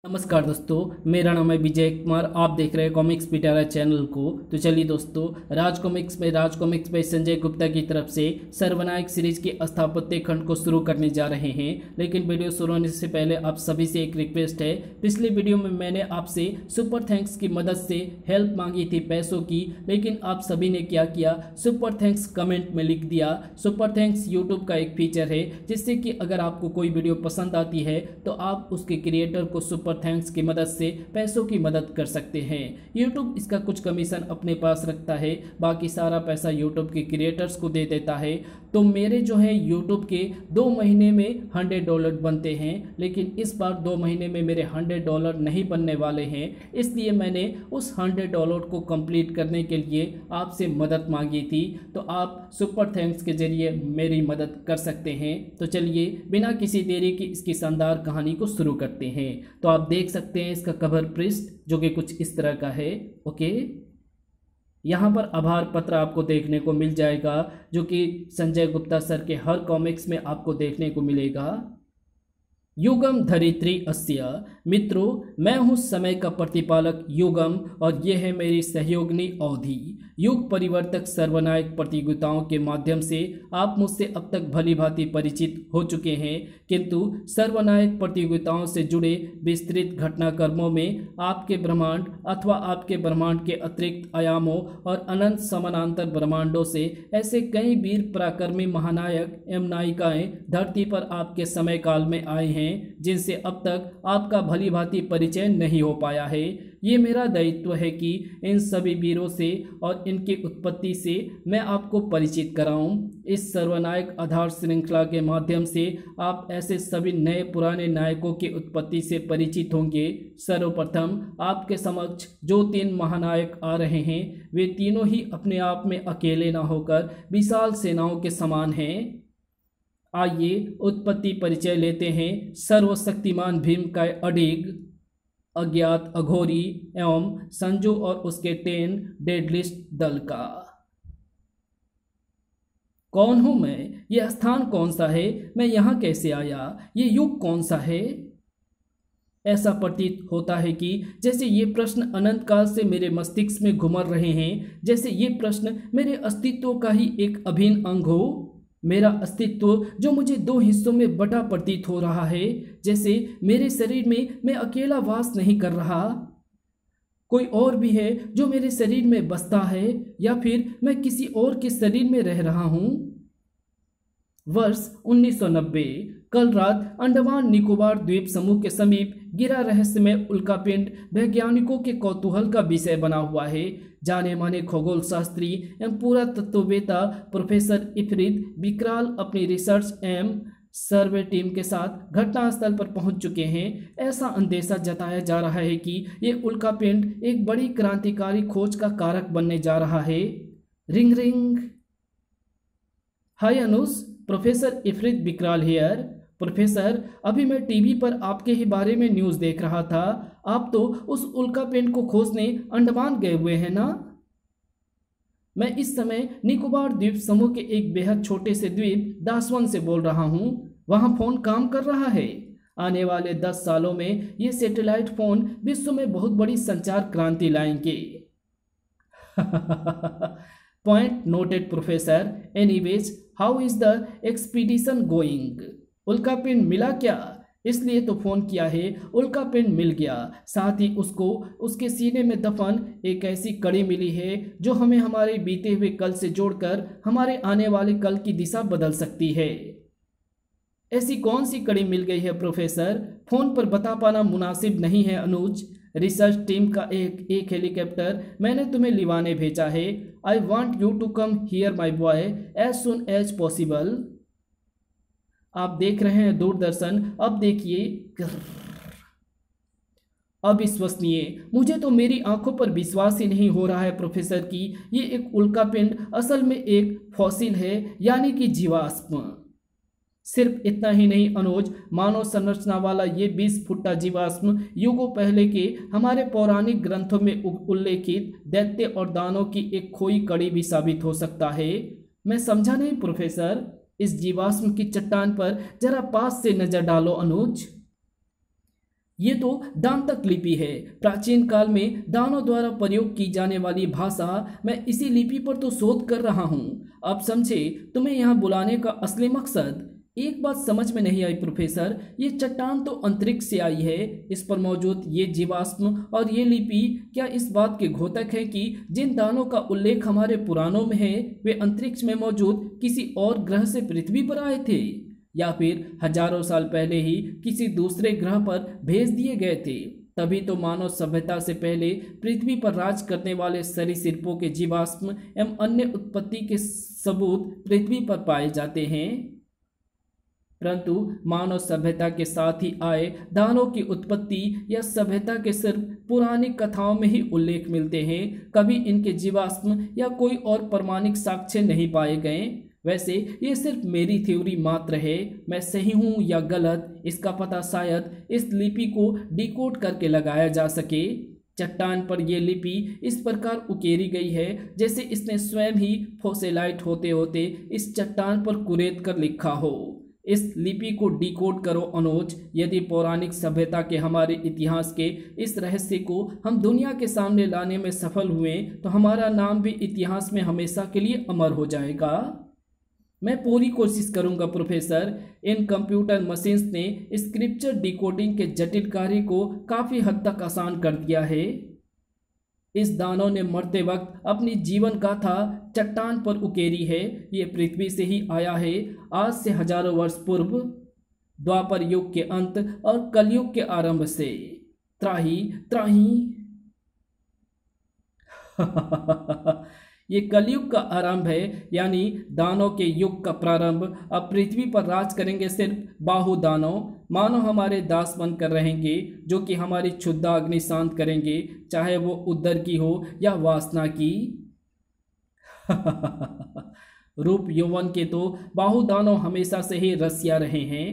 नमस्कार दोस्तों, मेरा नाम है विजय कुमार। आप देख रहे हैं कॉमिक्स पिटारा चैनल को। तो चलिए दोस्तों, राज कॉमिक्स में संजय गुप्ता की तरफ से सर्वनायक सीरीज के स्थापत्य खंड को शुरू करने जा रहे हैं। लेकिन वीडियो शुरू होने से पहले आप सभी से एक रिक्वेस्ट है। पिछले वीडियो में मैंने आपसे सुपर थैंक्स की मदद से हेल्प मांगी थी पैसों की, लेकिन आप सभी ने क्या किया, सुपर थैंक्स कमेंट में लिख दिया। सुपर थैंक्स यूट्यूब का एक फीचर है जिससे कि अगर आपको कोई वीडियो पसंद आती है तो आप उसके क्रिएटर को सुपर थैंक्स की मदद से पैसों की मदद कर सकते हैं। यूट्यूब इसका कुछ कमीशन अपने पास रखता है, बाकी सारा पैसा यूट्यूब के क्रिएटर्स को दे देता है। तो मेरे जो है यूट्यूब के 2 महीने में $100 बनते हैं, लेकिन इस बार 2 महीने में मेरे $100 नहीं बनने वाले हैं। इसलिए मैंने उस $100 को कंप्लीट करने के लिए आपसे मदद मांगी थी। तो आप सुपर थैंक्स के जरिए मेरी मदद कर सकते हैं। तो चलिए बिना किसी देरी की इसकी शानदार कहानी को शुरू करते हैं। तो आप देख सकते हैं इसका कवर पृष्ठ जो कि कुछ इस तरह का है। ओके, यहाँ पर आभार पत्र आपको देखने को मिल जाएगा जो कि संजय गुप्ता सर के हर कॉमिक्स में आपको देखने को मिलेगा। युगम धरित्री अस्य। मित्रों, मैं हूँ समय का प्रतिपालक युगम और ये है मेरी सहयोगिनी अवधि। युग परिवर्तक सर्वनायक प्रतियोगिताओं के माध्यम से आप मुझसे अब तक भली भांति परिचित हो चुके हैं, किंतु सर्वनायक प्रतियोगिताओं से जुड़े विस्तृत घटनाक्रमों में आपके ब्रह्मांड अथवा आपके ब्रह्मांड के अतिरिक्त आयामों और अनंत समानांतर ब्रह्मांडों से ऐसे कई वीर पराक्रमी महानायक एवं नायिकाएं धरती पर आपके समय काल में आए हैं जिनसे अब तक आपका भली भांति परिचय नहीं हो पाया है। ये मेरा दायित्व है कि इन सभी वीरों से और इनकी उत्पत्ति से मैं आपको परिचित कराऊं। इस सर्वनायक आधार श्रृंखला के माध्यम से आप ऐसे सभी नए पुराने नायकों की उत्पत्ति से परिचित होंगे। सर्वप्रथम आपके समक्ष जो 3 महानायक आ रहे हैं वे तीनों ही अपने आप में अकेले न होकर विशाल सेनाओं के समान हैं। आइए उत्पत्ति परिचय लेते हैं सर्वशक्तिमान भीम का अडिग, अज्ञात अघोरी एवं संजू और उसके 10 डेडलिस्ट दल का। कौन हूं मैं? यह स्थान कौन सा है? मैं यहाँ कैसे आया? ये युग कौन सा है? ऐसा प्रतीत होता है कि जैसे ये प्रश्न अनंत काल से मेरे मस्तिष्क में घुमर रहे हैं, जैसे ये प्रश्न मेरे अस्तित्व का ही एक अभिन्न अंग हो। मेरा अस्तित्व जो मुझे 2 हिस्सों में बटा प्रतीत हो रहा है, जैसे मेरे शरीर में मैं अकेला वास नहीं कर रहा, कोई और भी है जो मेरे शरीर में बसता है, या फिर मैं किसी और के शरीर में रह रहा हूं। वर्ष 1990। कल रात अंडमान निकोबार द्वीप समूह के समीप गिरा रहस्यमय उल्कापिंड वैज्ञानिकों के कौतूहल का विषय बना हुआ है। जाने माने खगोल शास्त्री एवं पुरातत्ववेत्ता प्रोफेसर इफरीत बिकराल अपनी रिसर्च एवं सर्वे टीम के साथ घटनास्थल पर पहुंच चुके हैं। ऐसा अंदेशा जताया जा रहा है कि ये उल्कापिंड एक बड़ी क्रांतिकारी खोज का कारक बनने जा रहा है। Ring ring. Hi Anuj, professor Ifrit Bikral here. Professor, अभी मैं टीवी पर आपके ही बारे में न्यूज़ देख रहा था। आप तो उस उल्कापिंड को खोजने अंडमान गए हुए हैं ना? मैं इस समय निकोबार द्वीप समूह के एक बेहद छोटे से द्वीप दासवन से बोल रहा हूँ। वहाँ फ़ोन काम कर रहा है। आने वाले 10 सालों में ये सैटेलाइट फ़ोन विश्व में बहुत बड़ी संचार क्रांति लाएंगे। Point noted professor. Anyways, how is the expedition going? उल्कापिंड मिला क्या? इसलिए तो फ़ोन किया है। उल्कापिंड मिल गया, साथ ही उसको उसके सीने में दफन एक ऐसी कड़ी मिली है जो हमें हमारे बीते हुए कल से जोड़कर हमारे आने वाले कल की दिशा बदल सकती है। ऐसी कौन सी कड़ी मिल गई है प्रोफेसर? फ़ोन पर बता पाना मुनासिब नहीं है अनुज। रिसर्च टीम का एक हेलीकॉप्टर मैंने तुम्हें लिवाने भेजा है। I want you to come here my boy as soon as possible. आप देख रहे हैं दूरदर्शन, अब देखिए। अविश्वसनीय, मुझे तो मेरी आंखों पर विश्वास ही नहीं हो रहा है प्रोफेसर कि ये एक उल्कापिंड असल में एक फॉसिल है, यानी कि जीवाश्म। सिर्फ इतना ही नहीं अनुज, मानव संरचना वाला ये 20 फुट्टा जीवाश्म युगों पहले के हमारे पौराणिक ग्रंथों में उल्लेखित दैत्य और दानों की एक खोई कड़ी भी साबित हो सकता है। मैं समझा नहीं प्रोफेसर। इस जीवाश्म की चट्टान पर जरा पास से नजर डालो अनुज। ये तो दांतक लिपि है। प्राचीन काल में दानों द्वारा प्रयोग की जाने वाली भाषा। मैं इसी लिपि पर तो शोध कर रहा हूँ। अब समझे तुम्हें यहाँ बुलाने का असली मकसद। एक बात समझ में नहीं आई प्रोफेसर, ये चट्टान तो अंतरिक्ष से आई है। इस पर मौजूद ये जीवाश्म और ये लिपि क्या इस बात के घोतक है कि जिन दानों का उल्लेख हमारे पुराणों में है वे अंतरिक्ष में मौजूद किसी और ग्रह से पृथ्वी पर आए थे, या फिर हजारों साल पहले ही किसी दूसरे ग्रह पर भेज दिए गए थे? तभी तो मानव सभ्यता से पहले पृथ्वी पर राज करने वाले सरीसृपों के जीवाश्म एवं अन्य उत्पत्ति के सबूत पृथ्वी पर पाए जाते हैं। परंतु मानव सभ्यता के साथ ही आए दानों की उत्पत्ति या सभ्यता के सिर्फ पुरानी कथाओं में ही उल्लेख मिलते हैं। कभी इनके जीवाश्म या कोई और प्रमाणिक साक्ष्य नहीं पाए गए। वैसे ये सिर्फ मेरी थ्योरी मात्र है। मैं सही हूँ या गलत, इसका पता शायद इस लिपि को डिकोड करके लगाया जा सके। चट्टान पर यह लिपि इस प्रकार उकेरी गई है जैसे इसने स्वयं ही फोसेलाइट होते होते इस चट्टान पर कुरेद कर लिखा हो। इस लिपि को डिकोड करो अनुज। यदि पौराणिक सभ्यता के हमारे इतिहास के इस रहस्य को हम दुनिया के सामने लाने में सफल हुए तो हमारा नाम भी इतिहास में हमेशा के लिए अमर हो जाएगा। मैं पूरी कोशिश करूंगा प्रोफेसर। इन कंप्यूटर मशीन्स ने स्क्रिप्चर डिकोडिंग के जटिल कार्य को काफ़ी हद तक आसान कर दिया है। इस दानव ने मरते वक्त अपनी जीवन गाथा चट्टान पर उकेरी है। ये पृथ्वी से ही आया है, आज से हजारों वर्ष पूर्व, द्वापर युग के अंत और कलयुग के आरंभ से। त्राही त्राही ये कलयुग का आरंभ है, यानी दानव के युग का प्रारंभ। अब पृथ्वी पर राज करेंगे सिर्फ बाहु दानव। मानो हमारे दास बनकर रहेंगे, जो कि हमारी क्षुद्धा अग्नि शांत करेंगे, चाहे वो उदर की हो या वासना की। रूप यौवन के तो बाहु दानव हमेशा से ही रसिया रहे हैं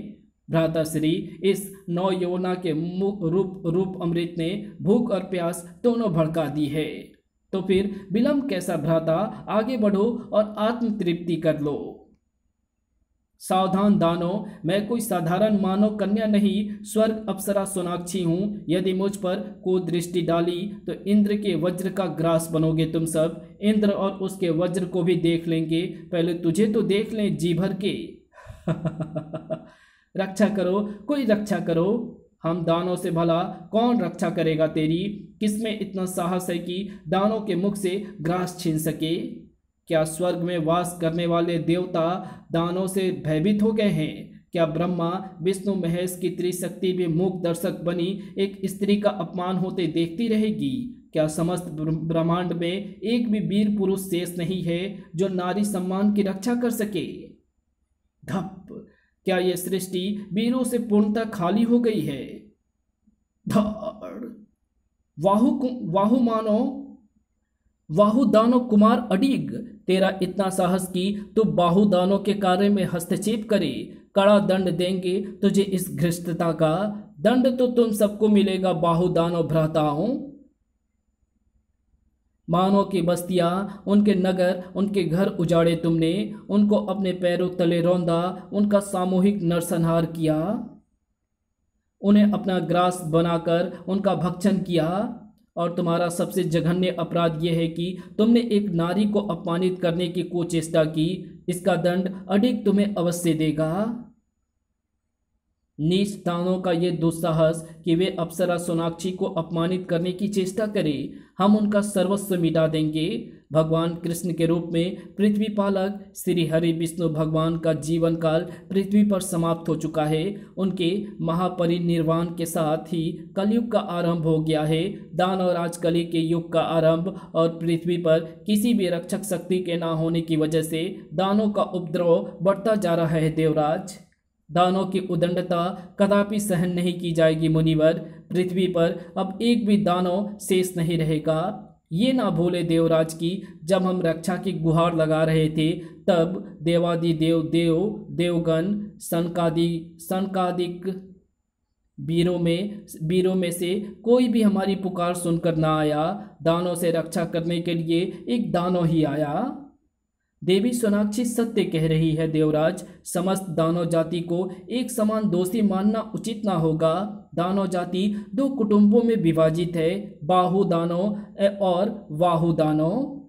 भ्राताश्री। इस नौ यौवना के रूप अमृत ने भूख और प्यास दोनों भड़का दी है। तो फिर विलंब कैसा भ्राता, आगे बढ़ो और आत्म तृप्ति कर लो। सावधान दानव, मैं कोई साधारण मानव कन्या नहीं, स्वर्ग अप्सरा सोनाक्षी हूँ। यदि मुझ पर को दृष्टि डाली तो इंद्र के वज्र का ग्रास बनोगे तुम सब। इंद्र और उसके वज्र को भी देख लेंगे, पहले तुझे तो देख लें जी भर के। रक्षा करो, कोई रक्षा करो। हम दानों से भला कौन रक्षा करेगा तेरी? किसमें इतना साहस है कि दानों के मुख से ग्रास छीन सके? क्या स्वर्ग में वास करने वाले देवता दानों से भयभीत हो गए हैं? क्या ब्रह्मा विष्णु महेश की त्रिशक्ति भी मूक दर्शक बनी एक स्त्री का अपमान होते देखती रहेगी? क्या समस्त ब्रह्मांड में एक भी वीर पुरुष शेष नहीं है जो नारी सम्मान की रक्षा कर सके? धप! क्या यह सृष्टि वीरों से पूर्णतः खाली हो गई है? धड़! वाहु दानव कुमार अडिग, तेरा इतना साहस कि तू बाहु दानों के कार्य में हस्तक्षेप करे। कड़ा दंड देंगे तुझे इस घृष्टता का। दंड तो तुम सबको मिलेगा बाहु दानव भ्राताओं। मानव की बस्तियां, उनके नगर, उनके घर उजाड़े तुमने, उनको अपने पैरों तले रौंदा, उनका सामूहिक नरसंहार किया, उन्हें अपना ग्रास बनाकर उनका भक्षण किया। और तुम्हारा सबसे जघन्य अपराध यह है कि तुमने एक नारी को अपमानित करने की कुचेष्टा की। इसका दंड अडिग तुम्हें अवश्य देगा। नीच दानों का ये दुस्साहस कि वे अप्सरा सोनाक्षी को अपमानित करने की चेष्टा करें। हम उनका सर्वस्व मिटा देंगे। भगवान कृष्ण के रूप में पृथ्वी पालक श्री हरि विष्णु भगवान का जीवन काल पृथ्वी पर समाप्त हो चुका है। उनके महापरिनिर्वाण के साथ ही कलयुग का आरंभ हो गया है, दानव राजकली के युग का आरंभ। और पृथ्वी पर किसी भी रक्षक शक्ति के ना होने की वजह से दानों का उपद्रव बढ़ता जा रहा है देवराज। दानों की उदंडता कदापि सहन नहीं की जाएगी मुनिवर। पृथ्वी पर अब एक भी दानव शेष नहीं रहेगा। ये ना भूले देवराज की जब हम रक्षा की गुहार लगा रहे थे तब देवादिदेव देवगण सनकादिक वीरों में से कोई भी हमारी पुकार सुनकर ना आया। दानों से रक्षा करने के लिए एक दानव ही आया। देवी सोनाक्षी सत्य कह रही है देवराज। समस्त दानव जाति को एक समान दोषी मानना उचित ना होगा। दानव जाति दो कुटुंबों में विभाजित है, बाहु दानव और वाहु दानव।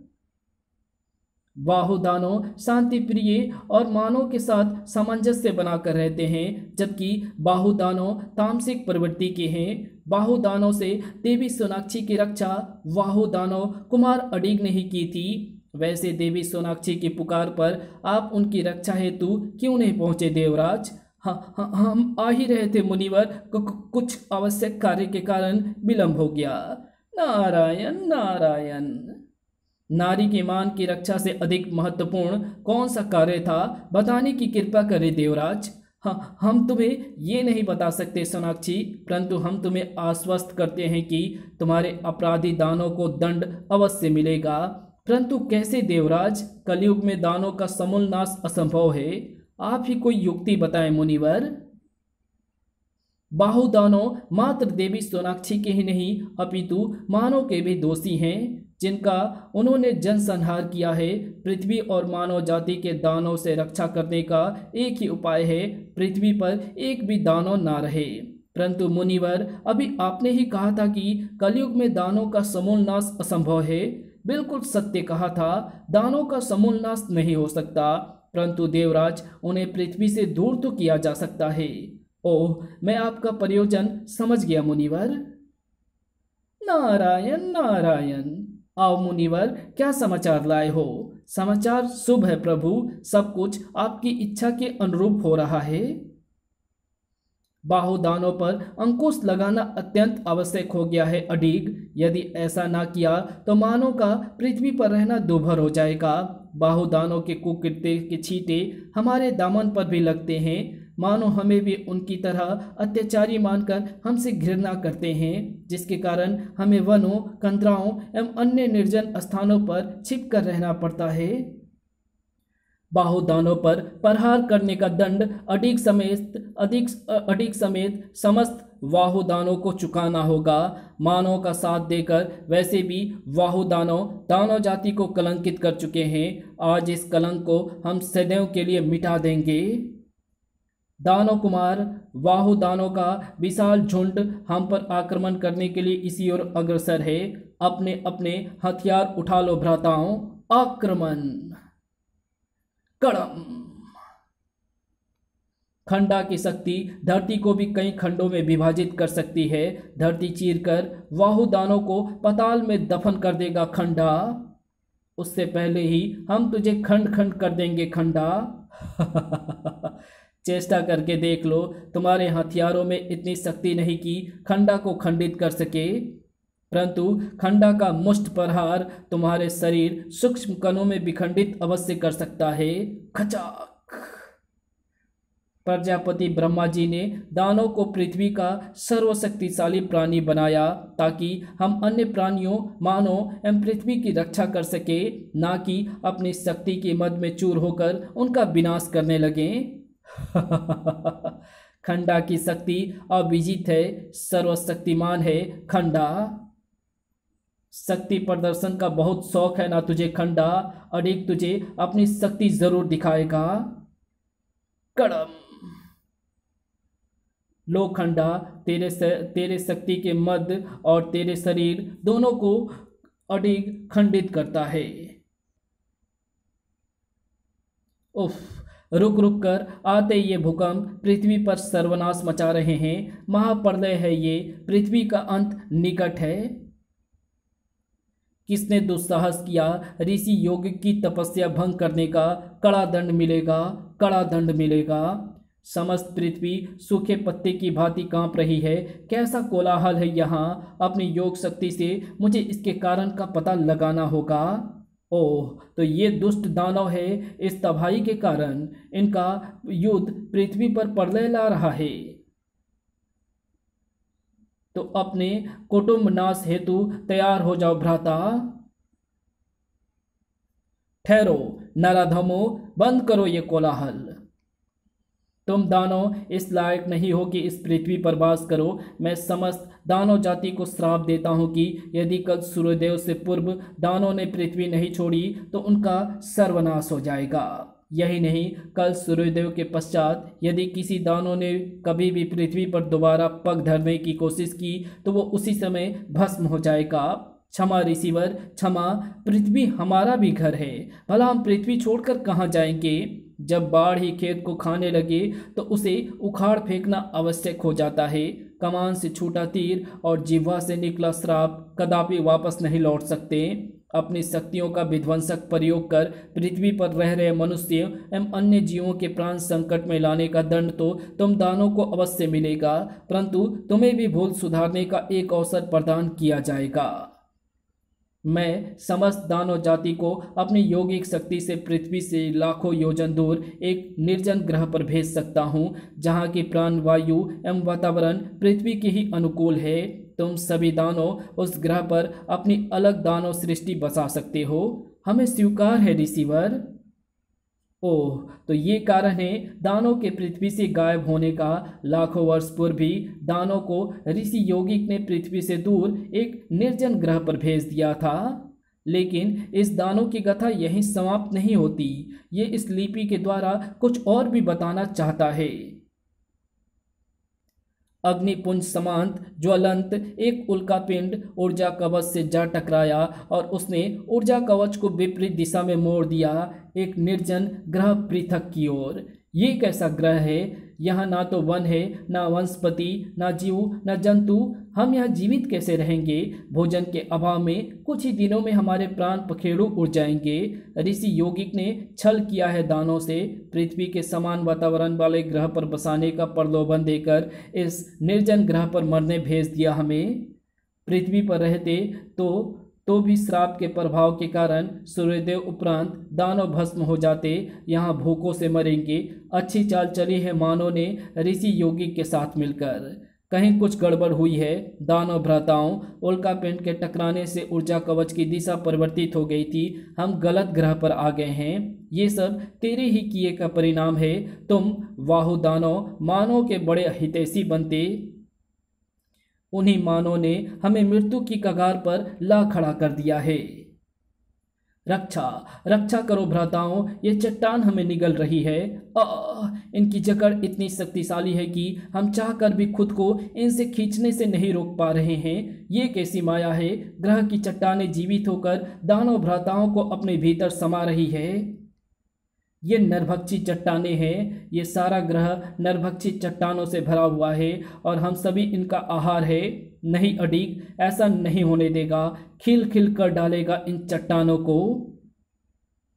वाहु दानव शांति प्रिय और मानव के साथ सामंजस्य बनाकर रहते हैं, जबकि बाहु दानव तामसिक प्रवृत्ति के हैं। बाहु दानव से देवी सोनाक्षी की रक्षा वाहु दानव कुमार अडिग ने ही की थी। वैसे देवी सोनाक्षी की पुकार पर आप उनकी रक्षा हेतु क्यों नहीं पहुंचे देवराज? हाँ, हम आ ही रहे थे मुनिवर, कुछ आवश्यक कार्य के कारण विलंब हो गया। नारायण नारायण। नारी के मान की रक्षा से अधिक महत्वपूर्ण कौन सा कार्य था, बताने की कृपा करें देवराज। हाँ, हम तुम्हें ये नहीं बता सकते सोनाक्षी, परंतु हम तुम्हें आश्वस्त करते हैं कि तुम्हारे अपराधी दानों को दंड अवश्य मिलेगा। परंतु कैसे देवराज? कलयुग में दानों का समूल नाश असंभव है। आप ही कोई युक्ति बताएं मुनिवर। बाहु दानव मात्र देवी सोनाक्षी के ही नहीं अपितु मानव के भी दोषी हैं, जिनका उन्होंने जनसंहार किया है। पृथ्वी और मानव जाति के दानव से रक्षा करने का एक ही उपाय है, पृथ्वी पर एक भी दानव ना रहे। परंतु मुनिवर, अभी आपने ही कहा था कि कलयुग में दानों का समूल नाश असंभव है। बिल्कुल सत्य कहा था, दानों का समूल नाश नहीं हो सकता, परंतु देवराज उन्हें पृथ्वी से दूर तो किया जा सकता है। ओह, मैं आपका प्रयोजन समझ गया मुनिवर। नारायण नारायण। आओ मुनिवर, क्या समाचार लाए हो? समाचार शुभ है प्रभु, सब कुछ आपकी इच्छा के अनुरूप हो रहा है। बाहु दानों पर अंकुश लगाना अत्यंत आवश्यक हो गया है अडिग। यदि ऐसा ना किया तो मानव का पृथ्वी पर रहना दुभर हो जाएगा। बाहु दानों के कुकृत्य के छींटे हमारे दामन पर भी लगते हैं। मानो हमें भी उनकी तरह अत्याचारी मानकर हमसे घृणा करते हैं, जिसके कारण हमें वनों, कंदराओं एवं अन्य निर्जन स्थानों पर छिपकर रहना पड़ता है। बाहु दानों पर प्रहार करने का दंड अडिग समेत समस्त वाहु दानों को चुकाना होगा। मानव का साथ देकर वैसे भी वाहु दानव जाति को कलंकित कर चुके हैं। आज इस कलंक को हम सदैव के लिए मिटा देंगे। दानव कुमार, वाहु दानों का विशाल झुंड हम पर आक्रमण करने के लिए इसी ओर अग्रसर है। अपने अपने हथियार उठा लो भ्राताओं, आक्रमण। कड़म। खंडा की शक्ति धरती को भी कई खंडों में विभाजित कर सकती है। धरती चीरकर वाहु दानों को पाताल में दफन कर देगा खंडा। उससे पहले ही हम तुझे खंड खंड कर देंगे खंडा। चेष्टा करके देख लो, तुम्हारे हथियारों में इतनी शक्ति नहीं कि खंडा को खंडित कर सके, परंतु खंडा का मुष्ट प्रहार तुम्हारे शरीर सूक्ष्म कणों में विखंडित अवश्य कर सकता है। खचाक। प्रजापति ब्रह्मा जी ने दानव को पृथ्वी का सर्वशक्तिशाली प्राणी बनाया ताकि हम अन्य प्राणियों, मानव एवं पृथ्वी की रक्षा कर सके, ना कि अपनी शक्ति के मद में चूर होकर उनका विनाश करने लगे। खंडा की शक्ति अविजित है, सर्वशक्तिमान है खंडा। शक्ति प्रदर्शन का बहुत शौक है ना तुझे खंडा? अडिग तुझे अपनी शक्ति जरूर दिखाएगा। कड़म। लो खंडा, तेरे शक्ति के मद और तेरे शरीर दोनों को अडिग खंडित करता है। उफ, रुक रुक कर आते ये भूकंप पृथ्वी पर सर्वनाश मचा रहे हैं। महाप्रलय है ये, पृथ्वी का अंत निकट है। किसने दुस्साहस किया? ऋषि योग की तपस्या भंग करने का कड़ा दंड मिलेगा, कड़ा दंड मिलेगा। समस्त पृथ्वी सूखे पत्ते की भांति कांप रही है। कैसा कोलाहल है यहाँ! अपनी योग शक्ति से मुझे इसके कारण का पता लगाना होगा। ओह, तो ये दुष्ट दानव है। इस तबाही के कारण इनका युद्ध पृथ्वी पर प्रलय ला रहा है। तो अपने कुटुंब नाश हेतु तैयार हो जाओ भ्राता। ठहरो नराधमो, बंद करो ये कोलाहल। तुम दानव इस लायक नहीं हो कि इस पृथ्वी पर वास करो। मैं समस्त दानव जाति को श्राप देता हूँ कि यदि कल सूर्यदेव से पूर्व दानव ने पृथ्वी नहीं छोड़ी तो उनका सर्वनाश हो जाएगा। यही नहीं, कल सूर्यदेव के पश्चात यदि किसी दानव ने कभी भी पृथ्वी पर दोबारा पग धरने की कोशिश की तो वो उसी समय भस्म हो जाएगा। क्षमा रिसीवर, क्षमा। पृथ्वी हमारा भी घर है, भला हम पृथ्वी छोड़कर कहाँ जाएंगे। जब बाढ़ ही खेत को खाने लगे तो उसे उखाड़ फेंकना आवश्यक हो जाता है। कमान से छूटा तीर और जिह्वा से निकला श्राप कदापि वापस नहीं लौट सकते। अपनी शक्तियों का विध्वंसक प्रयोग कर पृथ्वी पर रह रहे मनुष्य एवं अन्य जीवों के प्राण संकट में लाने का दंड तो तुम दानों को अवश्य मिलेगा, परंतु तुम्हें भी भूल सुधारने का एक अवसर प्रदान किया जाएगा। मैं समस्त दानव जाति को अपनी यौगिक शक्ति से पृथ्वी से लाखों योजन दूर एक निर्जन ग्रह पर भेज सकता हूँ, जहाँ की प्राण वायु एवं वातावरण पृथ्वी के ही अनुकूल है। तुम सभी दानव उस ग्रह पर अपनी अलग दानव सृष्टि बसा सकते हो। हमें स्वीकार है रिसीवर। ओह, तो ये कारण है दानों के पृथ्वी से गायब होने का। लाखों वर्ष पूर्व भी दानों को ऋषि यौगिक ने पृथ्वी से दूर एक निर्जन ग्रह पर भेज दिया था। लेकिन इस दानों की कथा यहीं समाप्त नहीं होती। ये इस लिपि के द्वारा कुछ और भी बताना चाहता है। अग्निपुंज समांत ज्वलंत एक उल्कापिंड ऊर्जा कवच से जा टकराया और उसने ऊर्जा कवच को विपरीत दिशा में मोड़ दिया, एक निर्जन ग्रह पृथक की ओर। ये कैसा ग्रह है? यहाँ ना तो वन है, ना वनस्पति, ना जीव, ना जंतु। हम यहाँ जीवित कैसे रहेंगे? भोजन के अभाव में कुछ ही दिनों में हमारे प्राण पखेरु उड़ जाएंगे। ऋषि यौगिक ने छल किया है दानों से। पृथ्वी के समान वातावरण वाले ग्रह पर बसाने का प्रलोभन देकर इस निर्जन ग्रह पर मरने भेज दिया हमें। पृथ्वी पर रहते तो भी श्राप के प्रभाव के कारण सूर्यदेव उपरांत दानव भस्म हो जाते। यहाँ भूखों से मरेंगे। अच्छी चाल चली है मानव ने ऋषि यौगिक के साथ मिलकर। कहीं कुछ गड़बड़ हुई है। दानव भ्राताओं, उल्कापिंड के टकराने से ऊर्जा कवच की दिशा परिवर्तित हो गई थी। हम गलत ग्रह पर आ गए हैं। ये सब तेरे ही किए का परिणाम है। तुम वाहु दानव मानव के बड़े हितैषी बनते। उन्हीं मानव ने हमें मृत्यु की कगार पर ला खड़ा कर दिया है। रक्षा करो भ्राताओं, ये चट्टान हमें निगल रही है। इनकी जकड़ इतनी शक्तिशाली है कि हम चाहकर भी खुद को इनसे खींचने से नहीं रोक पा रहे हैं। ये कैसी माया है? ग्रह की चट्टानें जीवित होकर दानव भ्राताओं को अपने भीतर समा रही है। ये नरभक्षी चट्टानें हैं। ये सारा ग्रह नरभक्षी चट्टानों से भरा हुआ है और हम सभी इनका आहार है। नहीं अडिग, ऐसा नहीं होने देगा। खिल खिल कर डालेगा इन चट्टानों को।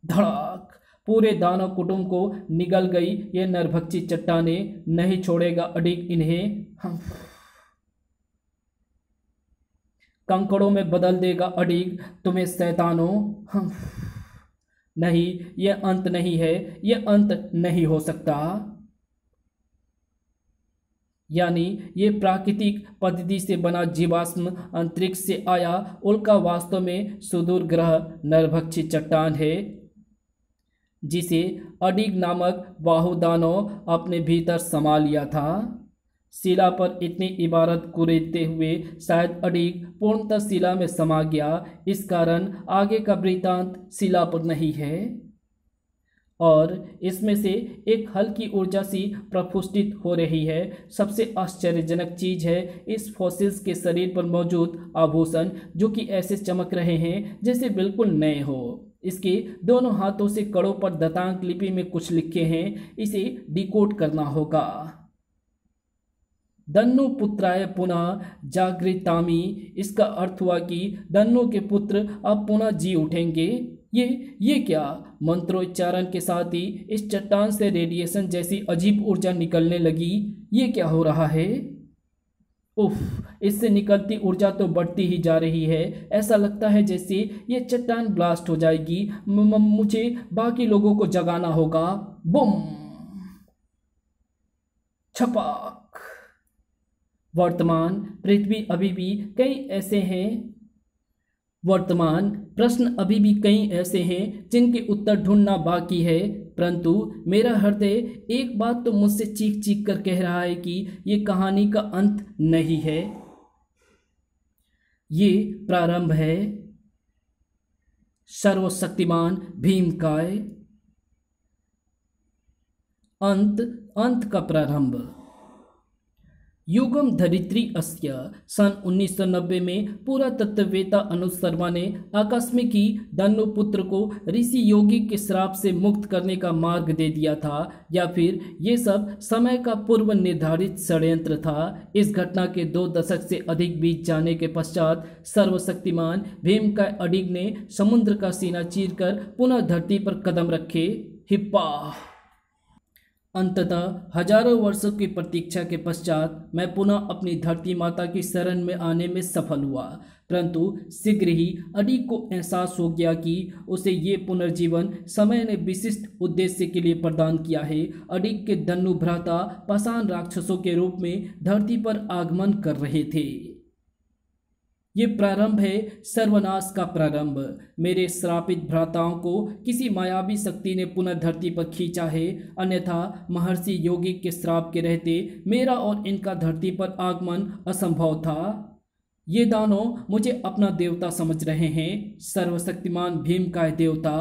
धड़ाक, पूरे दानव कुटुंब को निगल गई ये नरभक्षी चट्टानें। नहीं छोड़ेगा अडिग इन्हें। कंकड़ों में बदल देगा अडिग तुम्हें शैतानों। नहीं, ये अंत नहीं है। ये अंत नहीं हो सकता। यानी ये प्राकृतिक पद्धति से बना जीवाश्म अंतरिक्ष से आया उल्का वास्तव में सुदूर ग्रह नरभक्षी चट्टान है, जिसे अडिग नामक बाहुदानव अपने भीतर समा लिया था। शिला पर इतनी इबारत कुरेदते हुए शायद अडिग पूर्णतः शिला में समा गया। इस कारण आगे का वृत्तांत शिला पर नहीं है और इसमें से एक हल्की ऊर्जा सी प्रफुष्टित हो रही है। सबसे आश्चर्यजनक चीज है इस फॉसिल्स के शरीर पर मौजूद आभूषण, जो कि ऐसे चमक रहे हैं जैसे बिल्कुल नए हो। इसके दोनों हाथों से कड़ों पर दतांग लिपि में कुछ लिखे हैं। इसे डिकोड करना होगा। दन्नु पुत्राय पुनः जागृतामी। इसका अर्थ हुआ कि दन्नु के पुत्र अब पुनः जी उठेंगे। ये क्या? मंत्रोच्चारण के साथ ही इस चट्टान से रेडिएशन जैसी अजीब ऊर्जा निकलने लगी। ये क्या हो रहा है? उफ, इससे निकलती ऊर्जा तो बढ़ती ही जा रही है। ऐसा लगता है जैसे ये चट्टान ब्लास्ट हो जाएगी। मुझे बाकी लोगों को जगाना होगा। बुम, छपाक। वर्तमान पृथ्वी अभी भी कई ऐसे हैं वर्तमान प्रश्न अभी भी कई ऐसे हैं जिनके उत्तर ढूंढना बाकी है। परंतु मेरा हृदय एक बात तो मुझसे चीख चीख कर कह रहा है कि ये कहानी का अंत नहीं है, ये प्रारंभ है। सर्वशक्तिमान भीमकाय, अंत, अंत का प्रारंभ। युगम धरित्री अस्य। सन 1990 में पुरातत्ववेत्ता अनुज शर्मा ने आकस्मिक ही दनुपुत्र को ऋषि योगी के श्राप से मुक्त करने का मार्ग दे दिया था, या फिर ये सब समय का पूर्व निर्धारित षड्यंत्र था। इस घटना के 2 दशक से अधिक बीत जाने के पश्चात सर्वशक्तिमान भीमकाय अडिग ने समुद्र का सीना चीरकर पुनः धरती पर कदम रखे। हिप्पा। अंततः हजारों वर्षों की प्रतीक्षा के पश्चात मैं पुनः अपनी धरती माता की शरण में आने में सफल हुआ, परंतु शीघ्र ही अडिग को एहसास हो गया कि उसे ये पुनर्जीवन समय ने विशिष्ट उद्देश्य के लिए प्रदान किया है। अडिग के धनु भ्राता पाषाण राक्षसों के रूप में धरती पर आगमन कर रहे थे। ये प्रारंभ है सर्वनाश का प्रारंभ। मेरे श्रापित भ्राताओं को किसी मायावी शक्ति ने पुनः धरती पर खींचा है, अन्यथा महर्षि योगी के श्राप के रहते मेरा और इनका धरती पर आगमन असंभव था। ये दानव मुझे अपना देवता समझ रहे हैं, सर्वशक्तिमान भीमकाय देवता।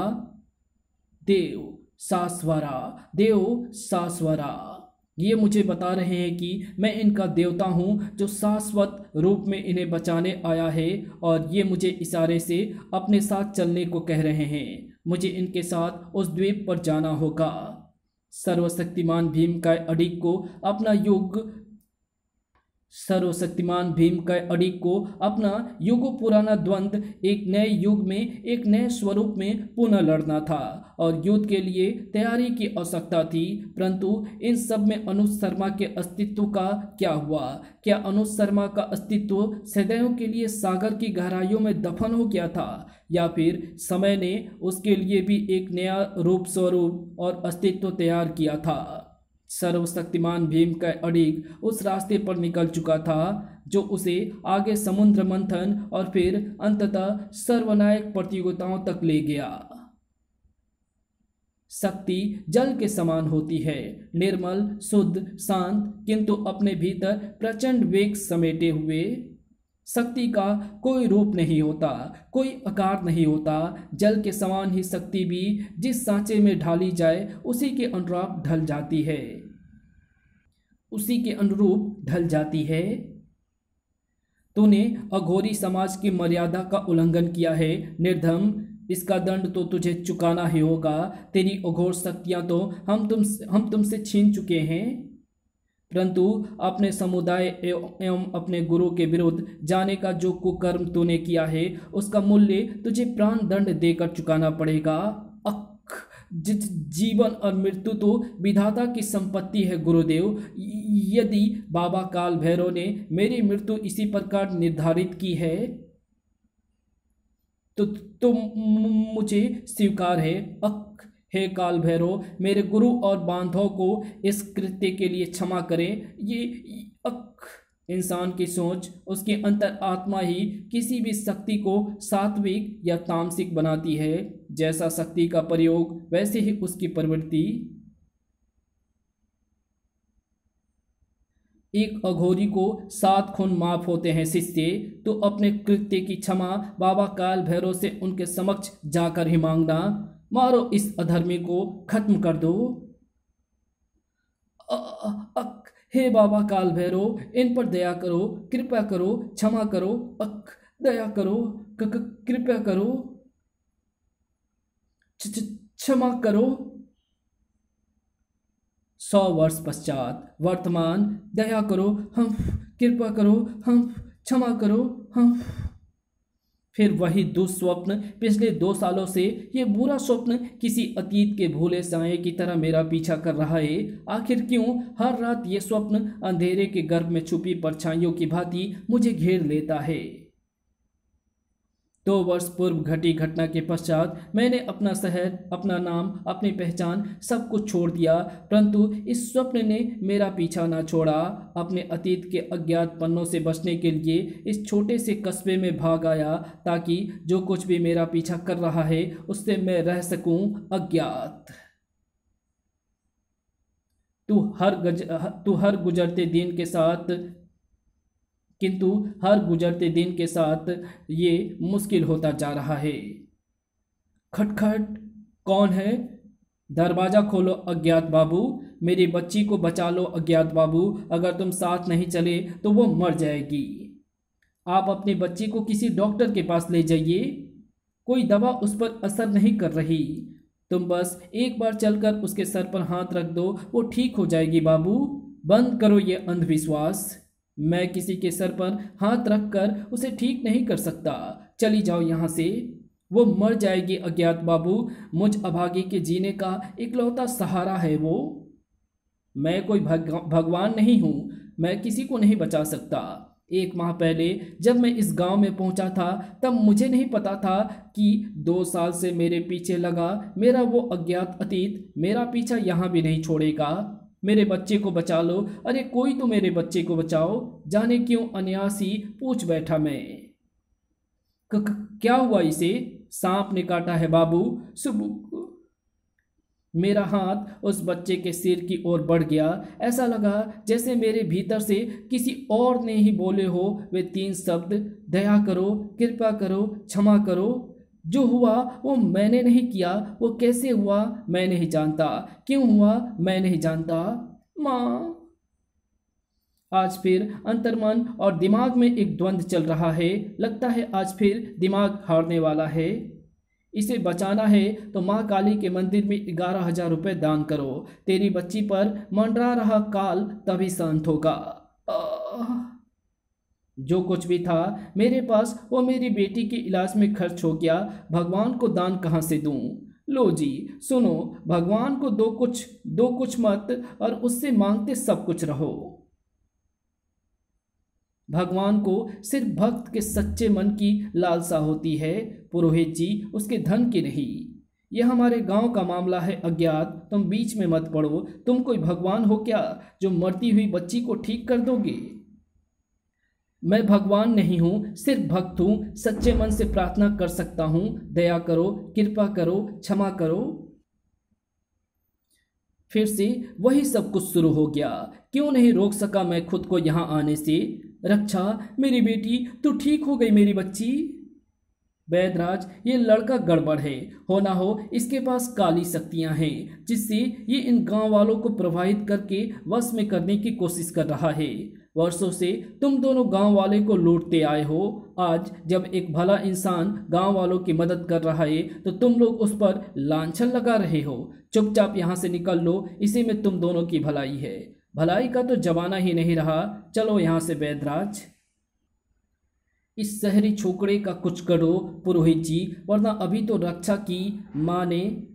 देव सास्वरा, देव सास्वरा। ये मुझे बता रहे हैं कि मैं इनका देवता हूँ जो शाश्वत रूप में इन्हें बचाने आया है, और ये मुझे इशारे से अपने साथ चलने को कह रहे हैं। मुझे इनके साथ उस द्वीप पर जाना होगा। सर्वशक्तिमान भीमकाय अडिग को अपना युगों पुराना द्वंद्व एक नए युग में एक नए स्वरूप में पुनः लड़ना था, और युद्ध के लिए तैयारी की आवश्यकता थी। परंतु इन सब में अनुज शर्मा के अस्तित्व का क्या हुआ? क्या अनुज शर्मा का अस्तित्व सदैव के लिए सागर की गहराइयों में दफन हो गया था, या फिर समय ने उसके लिए भी एक नया रूप स्वरूप और अस्तित्व तैयार किया था? सर्वशक्तिमान भीमकाय अडिग उस रास्ते पर निकल चुका था जो उसे आगे समुद्र मंथन और फिर अंततः सर्वनायक प्रतियोगिताओं तक ले गया। शक्ति जल के समान होती है, निर्मल, शुद्ध, शांत, किंतु अपने भीतर प्रचंड वेग समेटे हुए। शक्ति का कोई रूप नहीं होता, कोई आकार नहीं होता। जल के समान ही शक्ति भी जिस सांचे में ढाली जाए उसी के अनुरूप ढल जाती है। तूने अघोरी समाज की मर्यादा का उल्लंघन किया है निर्धम, इसका दंड तो तुझे चुकाना ही होगा। तेरी अघोर शक्तियां तो हम तुमसे छीन चुके हैं, परंतु अपने समुदाय एवं अपने गुरु के विरुद्ध जाने का जो कुकर्म तूने किया है उसका मूल्य तुझे प्राण दंड देकर चुकाना पड़ेगा। जीवन और मृत्यु तो विधाता की संपत्ति है गुरुदेव। यदि बाबा काल भैरव ने मेरी मृत्यु इसी प्रकार निर्धारित की है तो मुझे स्वीकार है। हे काल भैरव, मेरे गुरु और बांधवों को इस कृत्य के लिए क्षमा करें। ये इंसान की सोच, उसकी अंतर आत्मा ही किसी भी शक्ति को सात्विक या तामसिक बनाती है। जैसा शक्ति का प्रयोग वैसे ही उसकी प्रवृत्ति। एक अघोरी को 7 खून माफ होते हैं शिष्य, तो अपने कृत्य की क्षमा बाबा काल भैरव से उनके समक्ष जाकर ही मांगना। मारो इस अधर्मी को, खत्म कर दो। हे बाबा काल भैरव, इन पर दया करो, कृपया करो, क्षमा करो, दया करो, कृपया करो, क्षमा करो। 100 वर्ष पश्चात वर्तमान, दया करो, हम कृपया करो, हम क्षमा करो, हम। फिर वही दुस्वप्न। पिछले 2 सालों से ये बुरा स्वप्न किसी अतीत के भूले साए की तरह मेरा पीछा कर रहा है। आखिर क्यों हर रात ये स्वप्न अंधेरे के गर्भ में छुपी परछाइयों की भांति मुझे घेर लेता है? 2 वर्ष पूर्व घटी घटना के पश्चात मैंने अपना शहर, अपना नाम, अपनी पहचान सब कुछ छोड़ दिया, परंतु इस स्वप्न ने मेरा पीछा ना छोड़ा। अपने अतीत के अज्ञात पन्नों से बचने के लिए इस छोटे से कस्बे में भाग आया, ताकि जो कुछ भी मेरा पीछा कर रहा है उससे मैं रह सकूं अज्ञात। तू हर गुजरते दिन के साथ किंतु हर गुजरते दिन के साथ ये मुश्किल होता जा रहा है। खटखट। कौन है? दरवाज़ा खोलो अज्ञात बाबू, मेरी बच्ची को बचा लो अज्ञात बाबू, अगर तुम साथ नहीं चले तो वो मर जाएगी। आप अपनी बच्ची को किसी डॉक्टर के पास ले जाइए, कोई दवा उस पर असर नहीं कर रही। तुम बस एक बार चलकर उसके सर पर हाथ रख दो, वो ठीक हो जाएगी बाबू। बंद करो ये अंधविश्वास। मैं किसी के सर पर हाथ रखकर उसे ठीक नहीं कर सकता। चली जाओ यहाँ से, वो मर जाएगी अज्ञात बाबू। मुझ अभागी के जीने का इकलौता सहारा है वो। मैं कोई भगवान नहीं हूँ, मैं किसी को नहीं बचा सकता। 1 माह पहले जब मैं इस गांव में पहुंचा था तब मुझे नहीं पता था कि 2 साल से मेरे पीछे लगा मेरा वो अज्ञात अतीत मेरा पीछा यहाँ भी नहीं छोड़ेगा। मेरे बच्चे को बचा लो, अरे कोई तो मेरे बच्चे को बचाओ। जाने क्यों अनायासी पूछ बैठा मैं। क्या हुआ इसे? सांप ने काटा है बाबू। सुबुक। मेरा हाथ उस बच्चे के सिर की ओर बढ़ गया। ऐसा लगा जैसे मेरे भीतर से किसी और ने ही बोले हो वे 3 शब्द, दया करो, कृपा करो, क्षमा करो। जो हुआ वो मैंने नहीं किया, वो कैसे हुआ मैं नहीं जानता, क्यों हुआ मैं नहीं जानता। माँ। आज फिर अंतर्मन और दिमाग में एक द्वंद्व चल रहा है। लगता है आज फिर दिमाग हारने वाला है। इसे बचाना है तो माँ काली के मंदिर में 11,000 रुपये दान करो। तेरी बच्ची पर मंडरा रहा काल तभी शांत होगा। जो कुछ भी था मेरे पास वो मेरी बेटी के इलाज में खर्च हो गया। भगवान को दान कहाँ से दूं? लो जी सुनो, भगवान को दो कुछ मत और उससे मांगते सब कुछ रहो। भगवान को सिर्फ भक्त के सच्चे मन की लालसा होती है, पुरोहित जी उसके धन की नहीं। यह हमारे गांव का मामला है अज्ञात, तुम बीच में मत पड़ो। तुम कोई भगवान हो क्या जो मरती हुई बच्ची को ठीक कर दोगे? मैं भगवान नहीं हूं, सिर्फ भक्त हूं। सच्चे मन से प्रार्थना कर सकता हूं, दया करो, कृपा करो, क्षमा करो। फिर से वही सब कुछ शुरू हो गया। क्यों नहीं रोक सका मैं खुद को यहां आने से? रक्षा, मेरी बेटी, तू ठीक हो गई मेरी बच्ची? वैदराज, ये लड़का गड़बड़ है, हो ना हो इसके पास काली शक्तियां हैं जिससे ये इन गांव वालों को प्रभावित करके वश में करने की कोशिश कर रहा है। वर्षों से तुम दोनों गांव वाले को लूटते आए हो। आज जब एक भला इंसान गांव वालों की मदद कर रहा है तो तुम लोग उस पर लांछन लगा रहे हो। चुपचाप यहाँ से निकल लो, इसी में तुम दोनों की भलाई है। भलाई का तो जमाना ही नहीं रहा। चलो यहाँ से वैदराज। इस शहरी छोकरे का कुछ करो पुरोहित जी, वरना अभी तो रक्षा की माँ ने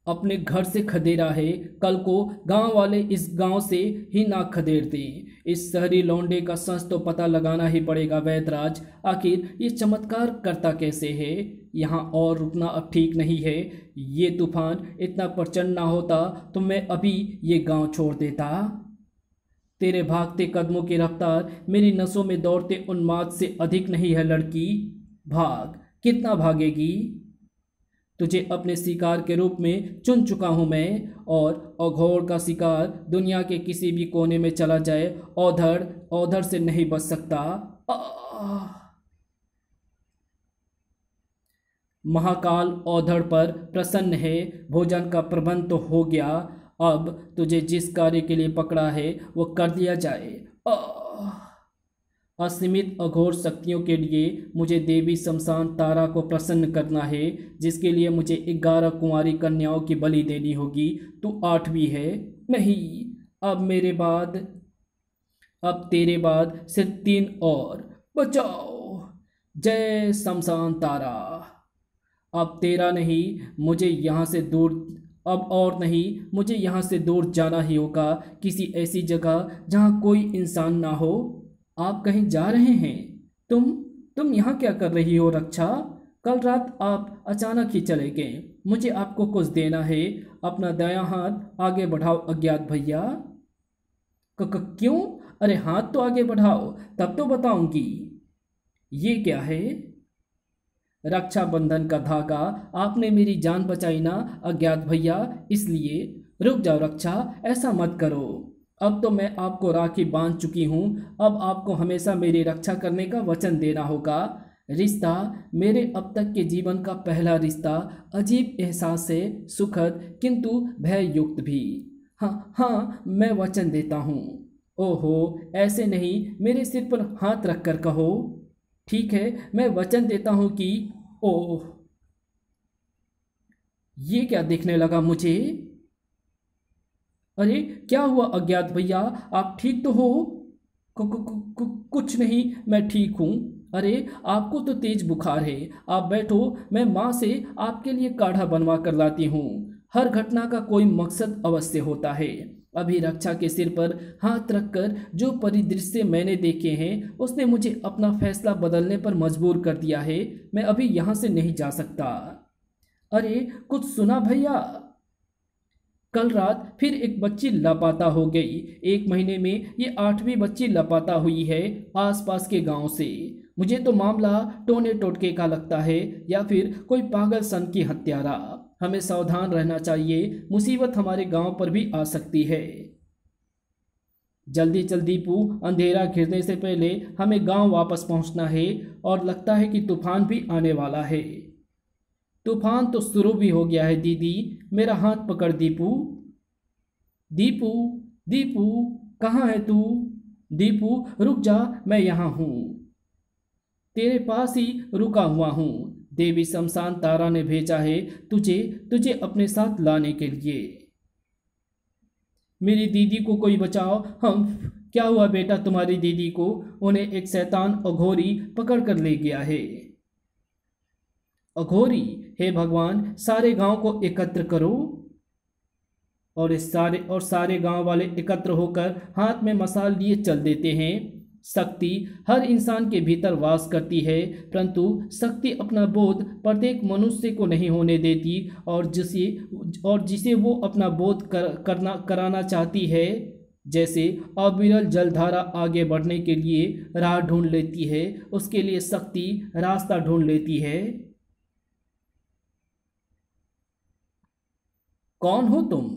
अपने घर से खदेड़ा है, कल को गांव वाले इस गांव से ही ना खदेड़ दें। इस शहरी लौंडे का सच तो पता लगाना ही पड़ेगा वैदराज। आखिर ये चमत्कार करता कैसे है? यहाँ और रुकना अब ठीक नहीं है। ये तूफान इतना प्रचंड ना होता तो मैं अभी ये गांव छोड़ देता। तेरे भागते कदमों की रफ्तार मेरी नसों में दौड़ते उन्माद से अधिक नहीं है लड़की। भाग, कितना भागेगी? तुझे अपने शिकार के रूप में चुन चुका हूं मैं, और अघोर का शिकार दुनिया के किसी भी कोने में चला जाए औधड़ से नहीं बच सकता। महाकाल औधड़ पर प्रसन्न है, भोजन का प्रबंध तो हो गया। अब तुझे जिस कार्य के लिए पकड़ा है वो कर दिया जाए। असीमित अघोर शक्तियों के लिए मुझे देवी शमशान तारा को प्रसन्न करना है, जिसके लिए मुझे 11 कुंवारी कन्याओं की बलि देनी होगी। तू 8वीं है। नहीं, अब तेरे बाद सिर्फ 3 और। बचाओ। जय शमशान तारा। अब तेरा नहीं, मुझे यहाँ से दूर अब और नहीं, मुझे यहाँ से दूर जाना ही होगा, किसी ऐसी जगह जहाँ कोई इंसान ना हो। आप कहीं जा रहे हैं? तुम यहाँ क्या कर रही हो रक्षा? कल रात आप अचानक ही चले गए। मुझे आपको कुछ देना है। अपना दायां हाथ आगे बढ़ाओ अज्ञात भैया। क्यों? अरे हाथ तो आगे बढ़ाओ, तब तो बताऊंगी। ये क्या है? रक्षाबंधन का धागा। आपने मेरी जान बचाई ना अज्ञात भैया, इसलिए रुक जाओ रक्षा, ऐसा मत करो। अब तो मैं आपको राखी बांध चुकी हूँ। अब आपको हमेशा मेरी रक्षा करने का वचन देना होगा। रिश्ता मेरे अब तक के जीवन का पहला रिश्ता, अजीब एहसास है, सुखद किंतु भययुक्त भी। हाँ हाँ, मैं वचन देता हूँ। ओहो, ऐसे नहीं, मेरे सिर पर हाथ रखकर कहो। ठीक है, मैं वचन देता हूँ कि ओह, ये क्या दिखने लगा मुझे? अरे क्या हुआ अज्ञात भैया, आप ठीक तो हो? कुछ नहीं, मैं ठीक हूँ। अरे आपको तो तेज बुखार है, आप बैठो, मैं माँ से आपके लिए काढ़ा बनवा कर लाती हूँ। हर घटना का कोई मकसद अवश्य होता है। अभी रक्षा के सिर पर हाथ रखकर जो परिदृश्य मैंने देखे हैं, उसने मुझे अपना फैसला बदलने पर मजबूर कर दिया है। मैं अभी यहाँ से नहीं जा सकता। अरे कुछ सुना भैया? कल रात फिर एक बच्ची लापता हो गई। एक महीने में ये 8वीं बच्ची लापता हुई है आसपास के गांव से। मुझे तो मामला टोने टोटके का लगता है, या फिर कोई पागल सन की हत्यारा। हमें सावधान रहना चाहिए, मुसीबत हमारे गांव पर भी आ सकती है। जल्दी चल दीपू, अंधेरा घिरने से पहले हमें गांव वापस पहुंचना है, और लगता है कि तूफान भी आने वाला है। तूफान तो शुरू भी हो गया है दीदी, मेरा हाथ पकड़ दीपू। दीपू, दीपू, कहाँ है तू? दीपू रुक जा, मैं यहाँ हूँ, तेरे पास ही रुका हुआ हूँ। देवी शमशान तारा ने भेजा है तुझे तुझे अपने साथ लाने के लिए। मेरी दीदी को कोई बचाओ। हम क्या हुआ बेटा तुम्हारी दीदी को? उन्हें एक शैतान अघोरी पकड़ कर ले गया है। अघोरी? हे भगवान, सारे गांव को एकत्र करो। और सारे गांव वाले एकत्र होकर हाथ में मसाल लिए चल देते हैं। शक्ति हर इंसान के भीतर वास करती है, परंतु शक्ति अपना बोध प्रत्येक मनुष्य को नहीं होने देती, और जिसे वो अपना बोध कराना चाहती है, जैसे अविरल जलधारा आगे बढ़ने के लिए राह ढूंढ लेती है, उसके लिए शक्ति रास्ता ढूंढ लेती है। कौन हो तुम?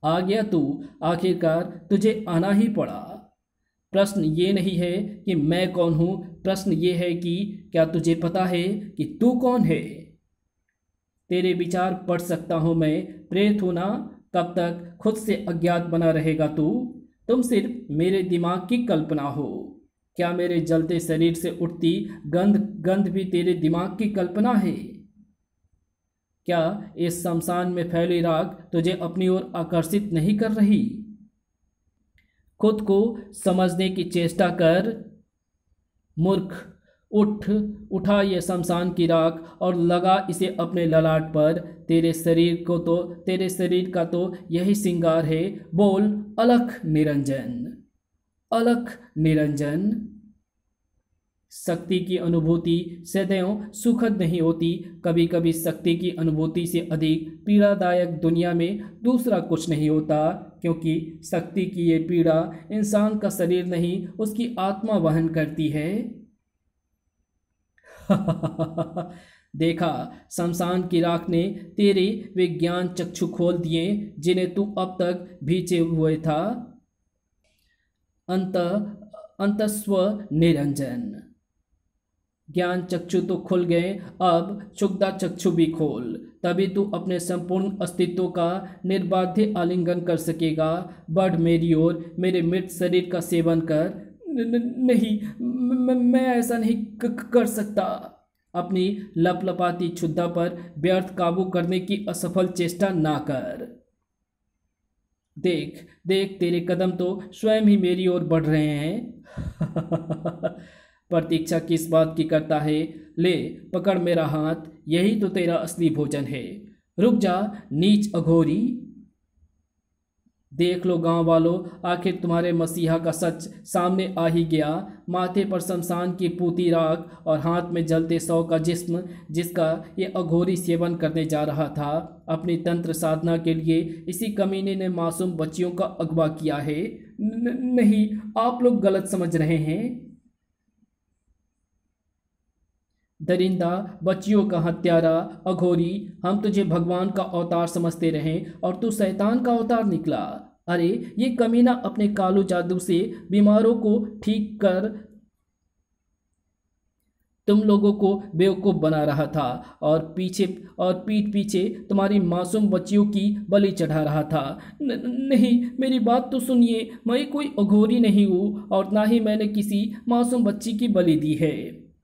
आ गया तू, आखिरकार तुझे आना ही पड़ा। प्रश्न ये नहीं है कि मैं कौन हूं, प्रश्न ये है कि क्या तुझे पता है कि तू कौन है? तेरे विचार पढ़ सकता हूं मैं, प्रेरित हूं ना? कब तक खुद से अज्ञात बना रहेगा तू? तुम सिर्फ मेरे दिमाग की कल्पना हो। क्या मेरे जलते शरीर से उठती गंध भी तेरे दिमाग की कल्पना है? क्या इस शमशान में फैली राख तुझे अपनी ओर आकर्षित नहीं कर रही? खुद को समझने की चेष्टा कर मूर्ख। उठा ये शमशान की राख और लगा इसे अपने ललाट पर। तेरे शरीर का तो यही श्रृंगार है। बोल, अलख निरंजन, अलख निरंजन। शक्ति की अनुभूति सदैव सुखद नहीं होती। कभी कभी शक्ति की अनुभूति से अधिक पीड़ादायक दुनिया में दूसरा कुछ नहीं होता, क्योंकि शक्ति की ये पीड़ा इंसान का शरीर नहीं, उसकी आत्मा वहन करती है। देखा, शमशान की राख ने तेरे विज्ञान चक्षु खोल दिए, जिन्हें तू अब तक भीचे हुए था। अंतस्व निरंजन। ज्ञान चक्षु तो खुल गए, अब क्षुब्धा चक्षु भी खोल, तभी तू अपने संपूर्ण अस्तित्व का निर्बाध्य आलिंगन कर सकेगा। बढ़ मेरी ओर, मेरे मृत शरीर का सेवन कर। नहीं, मैं ऐसा नहीं कर सकता। अपनी लपलपाती क्षुधा पर व्यर्थ काबू करने की असफल चेष्टा ना कर। देख देख, तेरे कदम तो स्वयं ही मेरी ओर बढ़ रहे हैं। प्रतीक्षा किस बात की करता है? ले पकड़ मेरा हाथ, यही तो तेरा असली भोजन है। रुक जा नीच अघोरी। देख लो गांव वालों, आखिर तुम्हारे मसीहा का सच सामने आ ही गया। माथे पर शमशान की पूती राख और हाथ में जलते सौ का जिस्म, जिसका ये अघोरी सेवन करने जा रहा था अपनी तंत्र साधना के लिए। इसी कमीने ने मासूम बच्चियों का अगवा किया है। नहीं, आप लोग गलत समझ रहे हैं। दरिंदा, बच्चियों का हत्यारा, अघोरी, हम तुझे भगवान का अवतार समझते रहे और तू शैतान का अवतार निकला। अरे ये कमीना अपने कालू जादू से बीमारों को ठीक कर तुम लोगों को बेवकूफ़ बना रहा था और पीठ पीछे तुम्हारी मासूम बच्चियों की बलि चढ़ा रहा था। नहीं, मेरी बात तो सुनिए, मैं कोई अघोरी नहीं हूँ और ना ही मैंने किसी मासूम बच्ची की बलि दी है।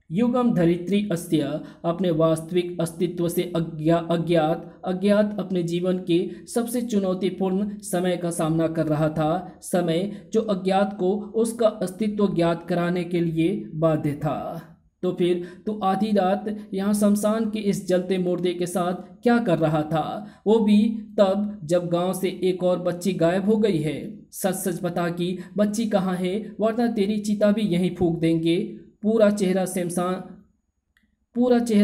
युगम धरित्री अस्त्य अपने वास्तविक अस्तित्व से अज्ञात अपने जीवन के सबसे चुनौतीपूर्ण समय का सामना कर रहा था, समय जो अज्ञात को उसका अस्तित्व ज्ञात कराने के लिए बाध्य था। तो फिर तू आधी रात यहाँ शमशान के इस जलते मुर्दे के साथ क्या कर रहा था, वो भी तब जब गांव से एक और बच्ची गायब हो गई है। सच सच बता कि बच्ची कहाँ है, वरना तेरी चिता भी यहीं फूंक देंगे। पूरा चेहरा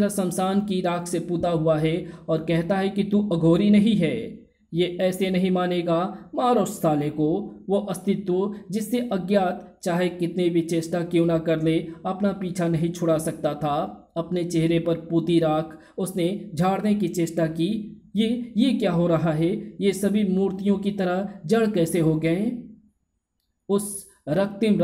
शमशान की राख से पुता हुआ है और कहता है कि तू अघोरी नहीं है। ये ऐसे नहीं मानेगा, मारो उस साले को। वो अस्तित्व जिससे अज्ञात चाहे कितने भी चेष्टा क्यों ना कर ले अपना पीछा नहीं छुड़ा सकता था। अपने चेहरे पर पूती राख उसने झाड़ने की चेष्टा की। ये क्या हो रहा है, ये सभी मूर्तियों की तरह जड़ कैसे हो गए। उस रक्तिम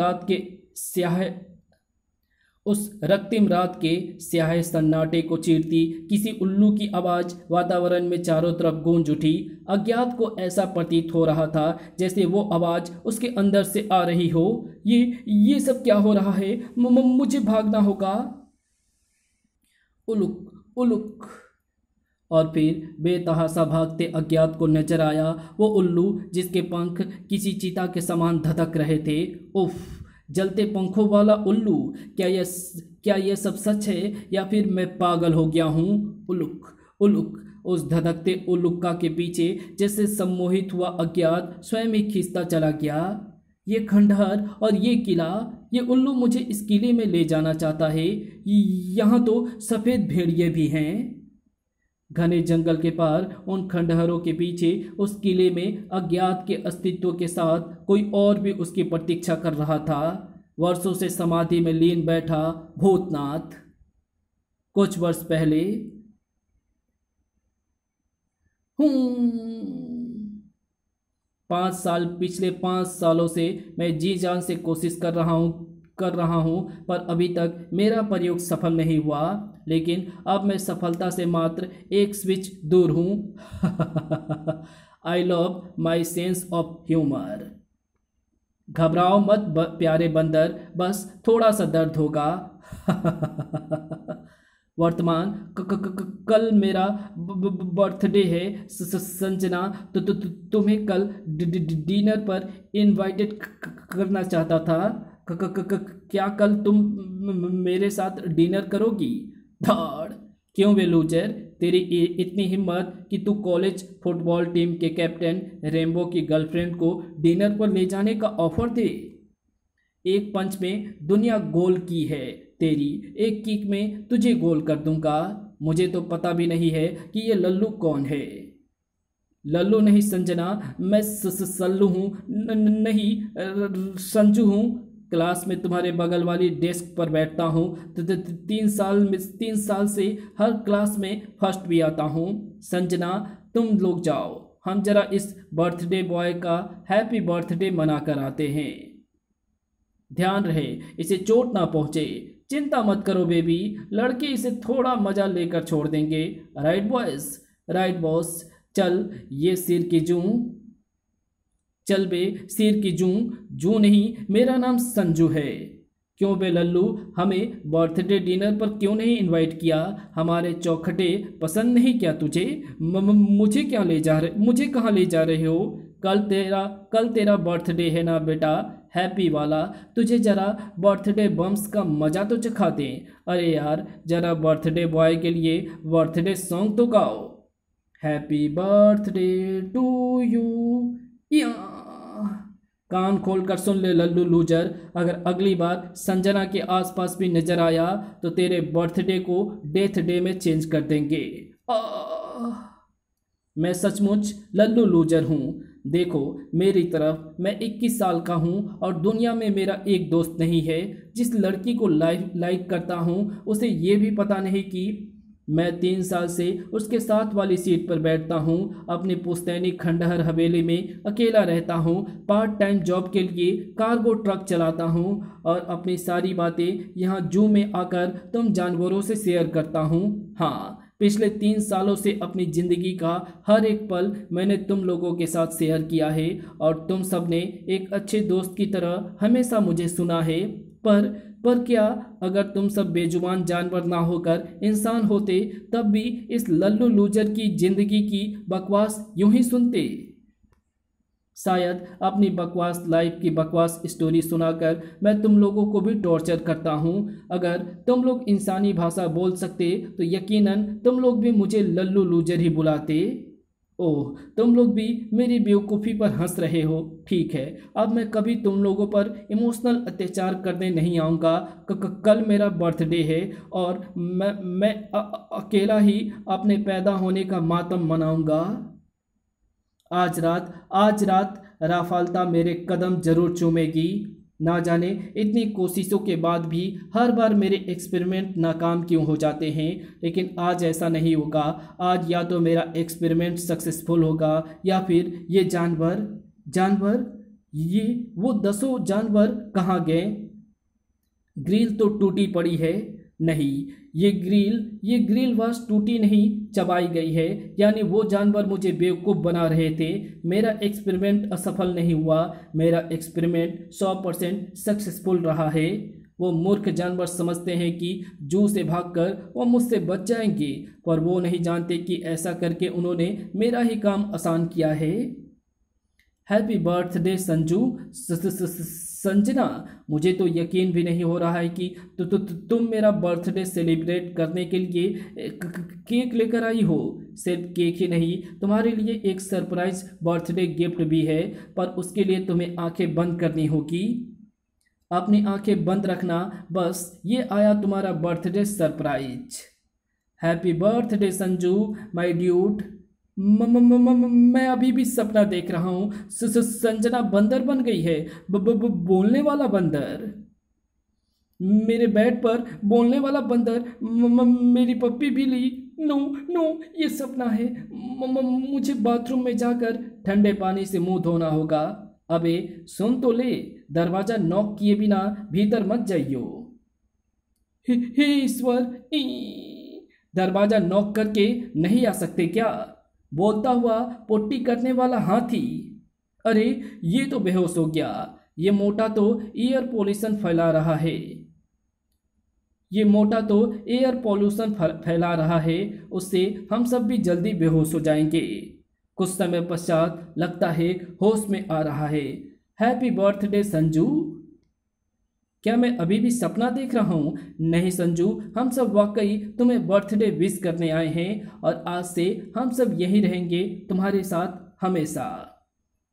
रात के स्याहे सन्नाटे को चीरती किसी उल्लू की आवाज़ वातावरण में चारों तरफ गूंज उठी। अज्ञात को ऐसा प्रतीत हो रहा था जैसे वो आवाज़ उसके अंदर से आ रही हो। ये सब क्या हो रहा है, मुझे भागना होगा। उलुक उलुक। और फिर बेतहासा भागते अज्ञात को नजर आया वो उल्लू जिसके पंख किसी चीता के समान धधक रहे थे। उफ, जलते पंखों वाला उल्लू, क्या यह सब सच है या फिर मैं पागल हो गया हूँ। उलुक उलुक। उस धधकते उल्लुक्का के पीछे जैसे सम्मोहित हुआ अज्ञात स्वयं ही खींचता चला गया। ये खंडहर और ये किला, ये उल्लू मुझे इस किले में ले जाना चाहता है। यहाँ तो सफ़ेद भेड़िए भी हैं। घने जंगल के पार उन खंडहरों के पीछे उस किले में अज्ञात के अस्तित्व के साथ कोई और भी उसकी प्रतीक्षा कर रहा था। वर्षों से समाधि में लीन बैठा भूतनाथ। कुछ वर्ष पहले पिछले 5 सालों से मैं जी जान से कोशिश कर रहा हूँ पर अभी तक मेरा प्रयोग सफल नहीं हुआ। लेकिन अब मैं सफलता से मात्र एक स्विच दूर हूँ। I love my sense of humour. घबराओ मत प्यारे बंदर, बस थोड़ा सा दर्द होगा। वर्तमान कल मेरा बर्थडे है संजना, तो तुम्हें कल डिनर पर इनवाइटेड करना चाहता था। क्या कल तुम मेरे साथ डिनर करोगी? धाड़, क्यों बे लूजर, तेरी इतनी हिम्मत कि तू कॉलेज फुटबॉल टीम के कैप्टन रेम्बो की गर्लफ्रेंड को डिनर पर ले जाने का ऑफर दे। एक पंच में दुनिया गोल की है तेरी, एक किक में तुझे गोल कर दूंगा। मुझे तो पता भी नहीं है कि ये लल्लू कौन है। लल्लू नहीं संजना, मैं सल्लू हूँ, नहीं संजू हूँ। क्लास में तुम्हारे बगल वाली डेस्क पर बैठता हूँ। 3 साल से हर क्लास में फर्स्ट भी आता हूँ। संजना, तुम लोग जाओ, हम जरा इस बर्थडे बॉय का हैप्पी बर्थडे मना कर आते हैं। ध्यान रहे इसे चोट ना पहुँचे। चिंता मत करो बेबी, लड़के इसे थोड़ा मजा लेकर छोड़ देंगे। Right boys? Right boss. चल ये सिर की जूं, चल बे सिर की जूं। जूं नहीं, मेरा नाम संजू है। क्यों बे लल्लू, हमें बर्थडे डिनर पर क्यों नहीं इनवाइट किया? हमारे चौखटे पसंद नहीं क्या तुझे? मुझे कहाँ ले जा रहे हो? कल तेरा बर्थडे है ना बेटा, हैप्पी वाला। तुझे जरा बर्थडे बम्स का मजा तो चखा दें। अरे यार, जरा बर्थडे बॉय के लिए बर्थडे सॉन्ग तो गाओ। Happy birthday to you. या कान खोल कर सुन ले लल्लू लूजर, अगर अगली बार संजना के आसपास भी नजर आया तो तेरे बर्थडे को डेथ डे में चेंज कर देंगे। मैं सचमुच लल्लू लूजर हूँ। देखो, मेरी तरफ मैं 21 साल का हूँ और दुनिया में मेरा एक दोस्त नहीं है। जिस लड़की को लाइक करता हूँ उसे ये भी पता नहीं कि मैं 3 साल से उसके साथ वाली सीट पर बैठता हूँ। अपनी पुश्तैनी खंडहर हवेली में अकेला रहता हूँ। पार्ट टाइम जॉब के लिए कार्गो ट्रक चलाता हूँ और अपनी सारी बातें यहाँ जू में आकर तुम जानवरों से शेयर करता हूँ। हाँ, पिछले 3 सालों से अपनी ज़िंदगी का हर एक पल मैंने तुम लोगों के साथ शेयर किया है और तुम सब ने एक अच्छे दोस्त की तरह हमेशा मुझे सुना है। पर क्या अगर तुम सब बेजुबान जानवर ना होकर इंसान होते तब भी इस लल्लू लूजर की जिंदगी की बकवास यूं ही सुनते? शायद अपनी बकवास लाइफ की बकवास स्टोरी सुनाकर मैं तुम लोगों को भी टॉर्चर करता हूँ। अगर तुम लोग इंसानी भाषा बोल सकते तो यकीनन तुम लोग भी मुझे लल्लू लूजर ही बुलाते। ओह, तुम लोग भी मेरी बेवकूफ़ी पर हंस रहे हो। ठीक है, अब मैं कभी तुम लोगों पर इमोशनल अत्याचार करने नहीं आऊँगा। कल मेरा बर्थडे है और मैं अकेला ही अपने पैदा होने का मातम मनाऊँगा। आज रात राफालता मेरे कदम जरूर चूमेगी। ना जाने इतनी कोशिशों के बाद भी हर बार मेरे एक्सपेरिमेंट नाकाम क्यों हो जाते हैं, लेकिन आज ऐसा नहीं होगा। आज या तो मेरा एक्सपेरिमेंट सक्सेसफुल होगा या फिर ये जानवर ये वो 10 जानवर कहाँ गए? ग्रिल तो टूटी पड़ी है। नहीं, ये ग्रिल वास टूटी नहीं, चबाई गई है। यानी वो जानवर मुझे बेवकूफ़ बना रहे थे। मेरा एक्सपेरिमेंट असफल नहीं हुआ। मेरा एक्सपेरिमेंट 100% सक्सेसफुल रहा है। वो मूर्ख जानवर समझते हैं कि जू से भागकर वो मुझसे बच जाएंगे, पर वो नहीं जानते कि ऐसा करके उन्होंने मेरा ही काम आसान किया है। Happy birthday Sanju. संजना, मुझे तो यकीन भी नहीं हो रहा है कि तुम मेरा बर्थडे सेलिब्रेट करने के लिए केक लेकर आई हो। सिर्फ केक ही नहीं, तुम्हारे लिए एक सरप्राइज बर्थडे गिफ्ट भी है, पर उसके लिए तुम्हें आंखें बंद करनी होगी। अपनी आंखें बंद रखना, बस ये आया तुम्हारा birthday surprise. Happy birthday Sanju my dude. मैं अभी भी सपना देख रहा हूँ। संजना बंदर बन गई है। बोलने वाला बंदर। मेरे बेड पर बोलने वाला बंदर। मेरी पप्पी भी ली। नो नो, ये सपना है। मुझे बाथरूम में जाकर ठंडे पानी से मुंह धोना होगा। अबे सुन तो ले, दरवाजा नॉक किए बिना भीतर मत जाइयो। हे ईश्वर, दरवाजा नॉक करके नहीं आ सकते क्या? बोलता हुआ पोट्टी करने वाला हाथी। अरे, ये तो बेहोश हो गया। ये मोटा तो एयर पोल्यूशन फैला रहा है। उससे हम सब भी जल्दी बेहोश हो जाएंगे। कुछ समय पश्चात लगता है होश में आ रहा है। Happy birthday Sanju. क्या मैं अभी भी सपना देख रहा हूँ? नहीं संजू, हम सब वाकई तुम्हें बर्थडे विश करने आए हैं और आज से हम सब यहीं रहेंगे तुम्हारे साथ हमेशा।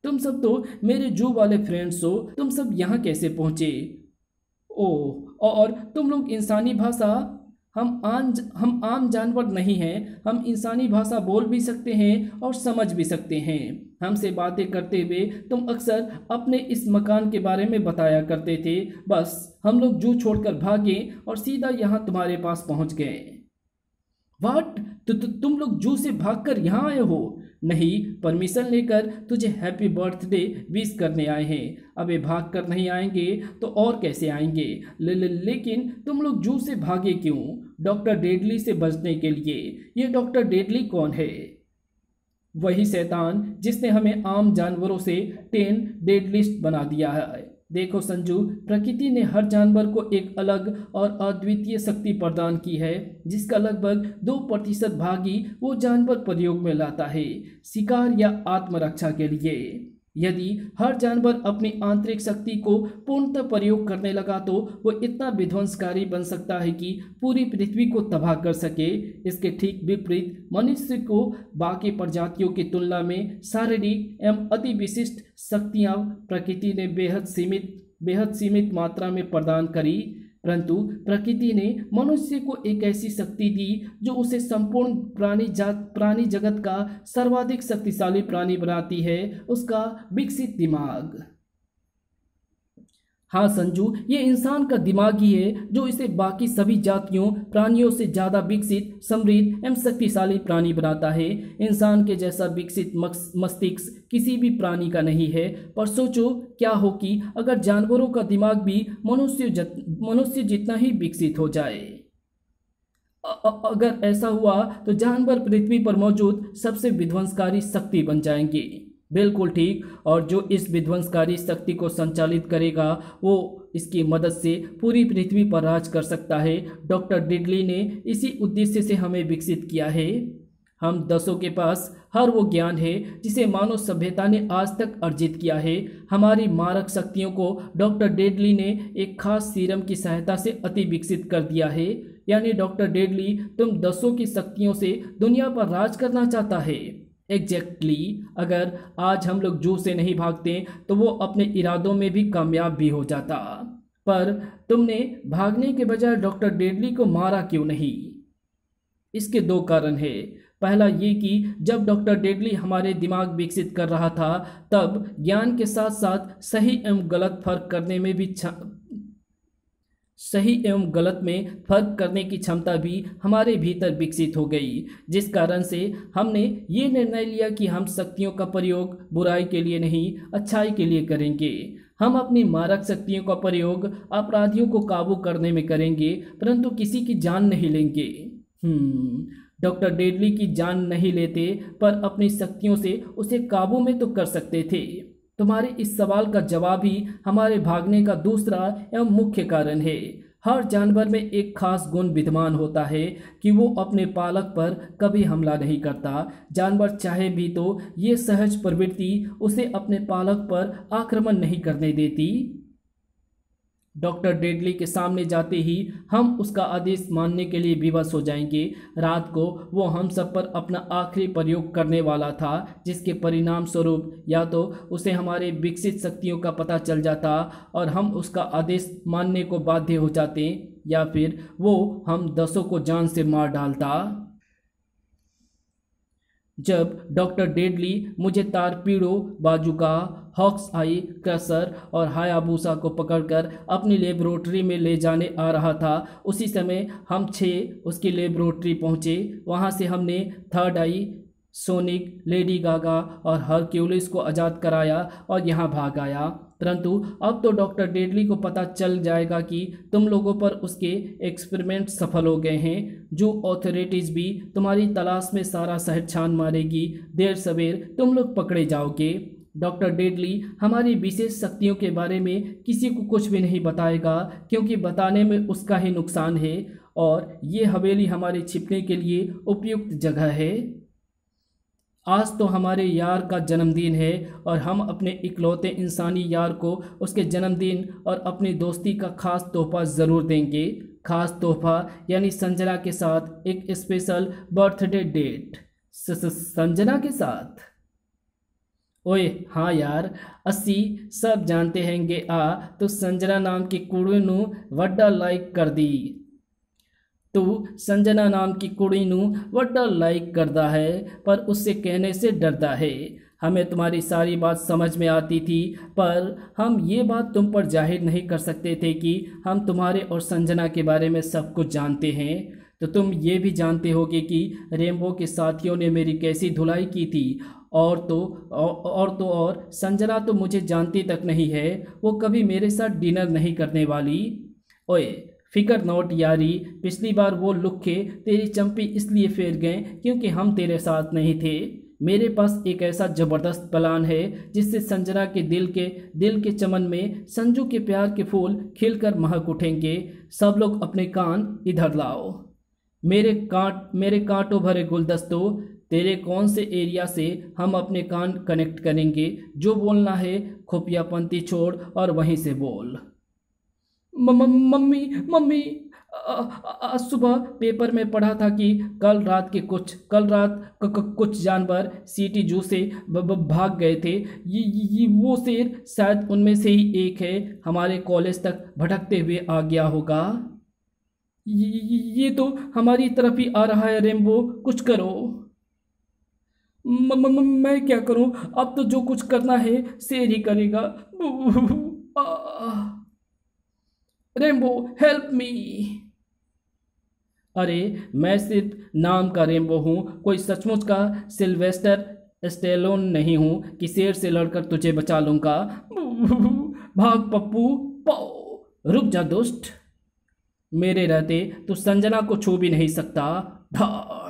तुम सब तो मेरे जू वाले फ्रेंड्स हो, तुम सब यहाँ कैसे पहुँचे? ओह, और तुम लोग इंसानी भाषा। हम आम जानवर नहीं हैं। हम इंसानी भाषा बोल भी सकते हैं और समझ भी सकते हैं। हमसे बातें करते हुए तुम अक्सर अपने इस मकान के बारे में बताया करते थे। बस हम लोग जू छोड़कर भागे और सीधा यहाँ तुम्हारे पास पहुँच गए। वाट, तुम लोग जू से भागकर यहाँ आए हो? नहीं, परमिशन लेकर तुझे हैप्पी बर्थडे विश करने आए हैं। अबे भाग कर नहीं आएंगे तो और कैसे आएंगे? लेकिन तुम लोग जू से भागे क्यों? डॉक्टर डेडली से बचने के लिए। ये डॉक्टर डेडली कौन है? वही शैतान जिसने हमें आम जानवरों से 10 डेड लिस्ट बना दिया है। देखो संजू, प्रकृति ने हर जानवर को एक अलग और अद्वितीय शक्ति प्रदान की है, जिसका लगभग 2% भाग ही वो जानवर प्रयोग में लाता है, शिकार या आत्मरक्षा के लिए। यदि हर जानवर अपनी आंतरिक शक्ति को पूर्णतः प्रयोग करने लगा तो वो इतना विध्वंसकारी बन सकता है कि पूरी पृथ्वी को तबाह कर सके। इसके ठीक विपरीत मनुष्य को बाकी प्रजातियों की तुलना में शारीरिक एवं अति विशिष्ट शक्तियाँ प्रकृति ने बेहद सीमित मात्रा में प्रदान करी। परंतु प्रकृति ने मनुष्य को एक ऐसी शक्ति दी जो उसे संपूर्ण प्राणी जगत का सर्वाधिक शक्तिशाली प्राणी बनाती है, उसका विकसित दिमाग। हाँ संजू, ये इंसान का दिमाग ही है जो इसे बाकी सभी जातियों प्राणियों से ज़्यादा विकसित, समृद्ध एवं शक्तिशाली प्राणी बनाता है। इंसान के जैसा विकसित मस्तिष्क किसी भी प्राणी का नहीं है। पर सोचो क्या हो कि अगर जानवरों का दिमाग भी मनुष्य जितना ही विकसित हो जाए। अगर ऐसा हुआ तो जानवर पृथ्वी पर मौजूद सबसे विध्वंसकारी शक्ति बन जाएंगे। बिल्कुल ठीक। और जो इस विध्वंसकारी शक्ति को संचालित करेगा वो इसकी मदद से पूरी पृथ्वी पर राज कर सकता है। डॉक्टर डिडली ने इसी उद्देश्य से हमें विकसित किया है। हम दसों के पास हर वो ज्ञान है जिसे मानव सभ्यता ने आज तक अर्जित किया है। हमारी मारक शक्तियों को डॉक्टर डेडली ने एक खास सीरम की सहायता से अति विकसित कर दिया है। यानी डॉक्टर डेडली तुम दसों की शक्तियों से दुनिया पर राज करना चाहता है। एग्जैक्टली अगर आज हम लोग जू से नहीं भागते तो वो अपने इरादों में भी कामयाब भी हो जाता। पर तुमने भागने के बजाय डॉक्टर डेडली को मारा क्यों नहीं? इसके दो कारण हैं। पहला ये कि जब डॉक्टर डेडली हमारे दिमाग विकसित कर रहा था तब ज्ञान के साथ साथ सही एवं गलत में फर्क करने की क्षमता भी हमारे भीतर विकसित हो गई, जिस कारण से हमने ये निर्णय लिया कि हम शक्तियों का प्रयोग बुराई के लिए नहीं, अच्छाई के लिए करेंगे। हम अपनी मारक शक्तियों का प्रयोग अपराधियों को काबू करने में करेंगे, परंतु किसी की जान नहीं लेंगे। डॉक्टर डेडली की जान नहीं लेते पर अपनी शक्तियों से उसे काबू में तो कर सकते थे। तुम्हारे इस सवाल का जवाब ही हमारे भागने का दूसरा एवं मुख्य कारण है। हर जानवर में एक खास गुण विद्यमान होता है कि वो अपने पालक पर कभी हमला नहीं करता। जानवर चाहे भी तो ये सहज प्रवृत्ति उसे अपने पालक पर आक्रमण नहीं करने देती। डॉक्टर डेडली के सामने जाते ही हम उसका आदेश मानने के लिए विवश हो जाएंगे। रात को वो हम सब पर अपना आखिरी प्रयोग करने वाला था, जिसके परिणाम स्वरूप या तो उसे हमारे विकसित शक्तियों का पता चल जाता और हम उसका आदेश मानने को बाध्य हो जाते, या फिर वो हम दसों को जान से मार डालता। जब डॉक्टर डेडली मुझे तारपीड़ो, बाजुका, हॉक्स आई, क्रसर और हायाबूसा को पकड़कर अपनी लेबोरेटरी में ले जाने आ रहा था, उसी समय हम 6 उसकी लेबोरेटरी पहुंचे। वहां से हमने थर्ड आई, सोनिक, लेडी गागा और हरक्यूलिस को आज़ाद कराया और यहाँ भाग आया। परंतु अब तो डॉक्टर डेडली को पता चल जाएगा कि तुम लोगों पर उसके एक्सपेरिमेंट सफल हो गए हैं। जो अथॉरिटीज़ भी तुम्हारी तलाश में सारा शहर छान मारेगी। देर सवेर तुम लोग पकड़े जाओगे। डॉक्टर डेडली हमारी विशेष शक्तियों के बारे में किसी को कुछ भी नहीं बताएगा, क्योंकि बताने में उसका ही नुकसान है और ये हवेली हमारे छिपने के लिए उपयुक्त जगह है। आज तो हमारे यार का जन्मदिन है और हम अपने इकलौते इंसानी यार को उसके जन्मदिन और अपनी दोस्ती का खास तोहफा ज़रूर देंगे। खास तोहफा यानी संजना के साथ एक स्पेशल बर्थडे डेट। संजना के साथ? ओए हाँ यार, 80 सब जानते हैंगे तो संजना नाम की कुड़ी नू वड्डा लाइक कर दी। तू संजना नाम की कुड़ी नू वड्डा लाइक करता है पर उससे कहने से डरता है। हमें तुम्हारी सारी बात समझ में आती थी, पर हम ये बात तुम पर जाहिर नहीं कर सकते थे कि हम तुम्हारे और संजना के बारे में सब कुछ जानते हैं। तो तुम ये भी जानते होगे कि रेम्बो के साथियों ने मेरी कैसी धुलाई की थी। और संजना तो मुझे जानती तक नहीं है, वो कभी मेरे साथ डिनर नहीं करने वाली। ओए फिकर नॉट यारी, पिछली बार वो लुक्खे तेरी चंपी इसलिए फेर गए क्योंकि हम तेरे साथ नहीं थे। मेरे पास एक ऐसा ज़बरदस्त प्लान है जिससे संजना के दिल के चमन में संजू के प्यार के फूल खिलकर महक उठेंगे। सब लोग अपने कान इधर लाओ। मेरे कांटों भरे गुलदस्तों, तेरे कौन से एरिया से हम अपने कान कनेक्ट करेंगे? जो बोलना है खुफियापंती छोड़ और वहीं से बोल। मम्मी आज सुबह पेपर में पढ़ा था कि कल रात कुछ जानवर सीटी जू से भाग गए थे। वो शेर शायद उनमें से ही एक है, हमारे कॉलेज तक भटकते हुए आ गया होगा। ये तो हमारी तरफ ही आ रहा है रेम्बो, कुछ करो। मैं क्या करूं, अब तो जो कुछ करना है शेर ही करेगा। Rainbow help me. अरे मैं सिर्फ नाम का रेम्बो हूँ, कोई सचमुच का सिल्वेस्टर स्टेलोन नहीं हूँ कि शेर से लड़कर तुझे बचा लूँगा। भाग पप्पू पाओ। रुक जा दोस्त, मेरे रहते तू संजना को छू भी नहीं सकता। धाड़।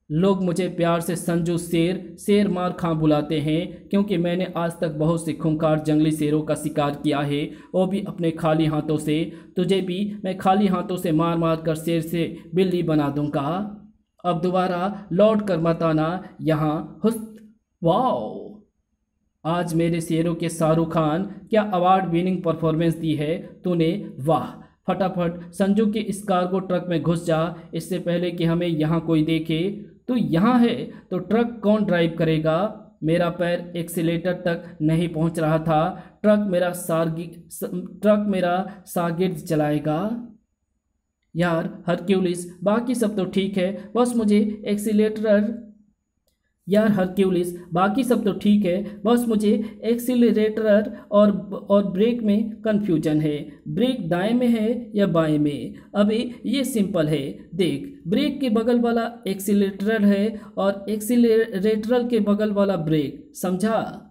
लोग मुझे प्यार से संजू शेर मार खां बुलाते हैं, क्योंकि मैंने आज तक बहुत से खूंखार जंगली शेरों का शिकार किया है, वो भी अपने खाली हाथों से। तुझे भी मैं खाली हाथों से मार मार कर शेर से बिल्ली बना दूंगा। अब दोबारा लौट कर मत आना यहाँ। हुस वाओ, आज मेरे शेरों के शाहरुख खान क्या अवार्ड विनिंग परफॉर्मेंस दी है तूने, वाह। फटाफट संजू के इस कार्गो ट्रक में घुस जा, इससे पहले कि हमें यहाँ कोई देखे। तो यहाँ है तो ट्रक कौन ड्राइव करेगा? मेरा पैर एक्सीलेटर तक नहीं पहुँच रहा था। ट्रक मेरा शागिर्द चलाएगा। यार हरक्यूलिस, बाकी सब तो ठीक है, बस मुझे एक्सीलरेटर और ब्रेक में कंफ्यूजन है। ब्रेक दाएं में है या बाएं में? अबे ये सिंपल है, देख, ब्रेक के बगल वाला एक्सीलरेटर है और एक्सीलरेटर के बगल वाला ब्रेक, समझा?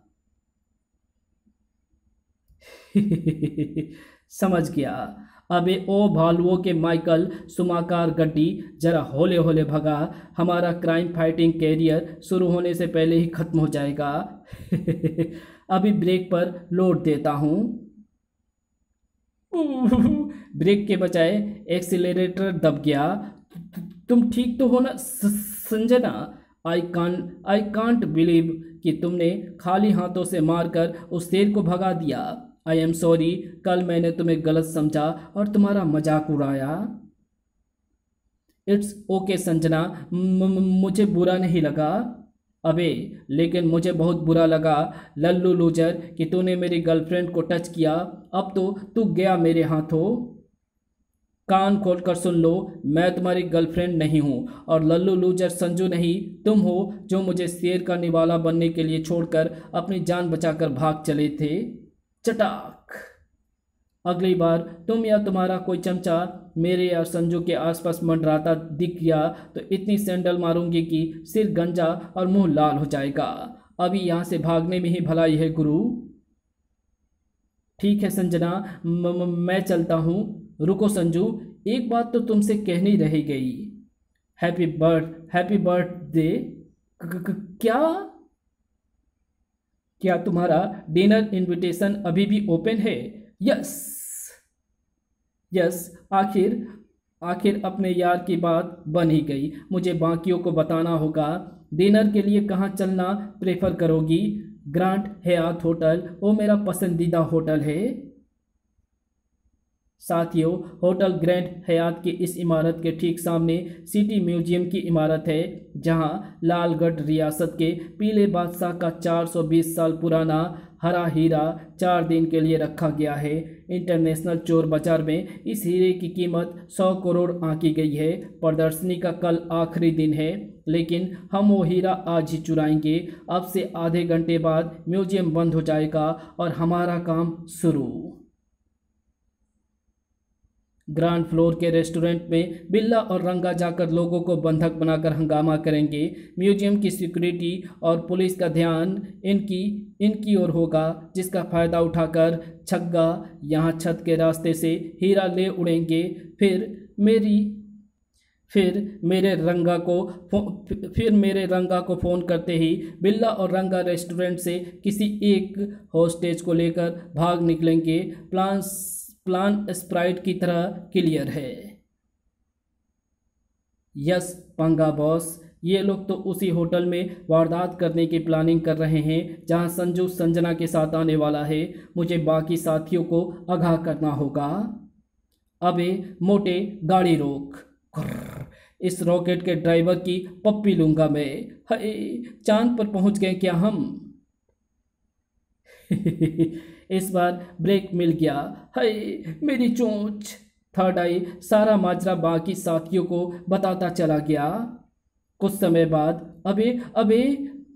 समझ गया। अबे ओ भालुओं के माइकल सुमाकार गड्डी, जरा होले होले भगा, हमारा क्राइम फाइटिंग कैरियर शुरू होने से पहले ही खत्म हो जाएगा। अभी ब्रेक पर लोड देता हूँ। ब्रेक के बजाय एक्सीलरेटर दब गया। तुम ठीक तो हो ना संजना? आई कांट बिलीव कि तुमने खाली हाथों से मारकर उस शेर को भगा दिया। आई एम सॉरी, कल मैंने तुम्हें गलत समझा और तुम्हारा मजाक उड़ाया। इट्स ओके संजना, मुझे बुरा नहीं लगा। अबे लेकिन मुझे बहुत बुरा लगा लल्लू लूजर कि तूने मेरी गर्लफ्रेंड को टच किया। अब तो तू गया मेरे हाथों। कान खोलकर सुन लो, मैं तुम्हारी गर्लफ्रेंड नहीं हूँ और लल्लू लूजर संजू नहीं, तुम हो जो मुझे शेर का निवाला बनने के लिए छोड़कर अपनी जान बचाकर भाग चले थे। चटाक। अगली बार तुम या तुम्हारा कोई चमचा मेरे या संजू के आसपास मंडराता दिख गया तो इतनी सैंडल मारूंगी कि सिर गंजा और मुंह लाल हो जाएगा। अभी यहाँ से भागने में ही भलाई है गुरु। ठीक है संजना, मैं चलता हूँ। रुको संजू, एक बात तो तुमसे कहनी रह गई। Happy birthday. क्या तुम्हारा डिनर इनविटेशन अभी भी ओपन है? यस, आखिर अपने यार की बात बन ही गई। मुझे बाकियों को बताना होगा। डिनर के लिए कहाँ चलना प्रेफर करोगी? ग्रांड हयात होटल, वो मेरा पसंदीदा होटल है। साथियों, होटल ग्रैंड हयात की इस इमारत के ठीक सामने सिटी म्यूजियम की इमारत है, जहां लालगढ़ रियासत के पीले बादशाह का 420 साल पुराना हरा हीरा 4 दिन के लिए रखा गया है। इंटरनेशनल चोर बाजार में इस हीरे की कीमत 100 करोड़ आंकी गई है। प्रदर्शनी का कल आखिरी दिन है, लेकिन हम वो हीरा आज ही चुराएंगे। अब से आधे घंटे बाद म्यूजियम बंद हो जाएगा और हमारा काम शुरू। ग्राउंड फ्लोर के रेस्टोरेंट में बिल्ला और रंगा जाकर लोगों को बंधक बनाकर हंगामा करेंगे। म्यूजियम की सिक्योरिटी और पुलिस का ध्यान इनकी ओर होगा, जिसका फ़ायदा उठाकर छग्गा यहाँ छत के रास्ते से हीरा ले उड़ेंगे। फिर मेरे रंगा को फ़ोन करते ही बिल्ला और रंगा रेस्टोरेंट से किसी एक होस्टेज को लेकर भाग निकलेंगे। प्लान स्प्राइट की तरह क्लियर है। यस पंगा बॉस, ये लोग तो उसी होटल में वारदात करने की प्लानिंग कर रहे हैं जहां संजू संजना के साथ आने वाला है। मुझे बाकी साथियों को आगाह करना होगा। अबे मोटे, गाड़ी रोक। खुर्र, इस रॉकेट के ड्राइवर की पप्पी लूंगा मैं। हाय, चांद पर पहुंच गए क्या हम? इस बार ब्रेक मिल गया। हाय, मेरी चोंच। थर्ड आई सारा माजरा बाकी साथियों को बताता चला गया। कुछ समय बाद, अबे अबे,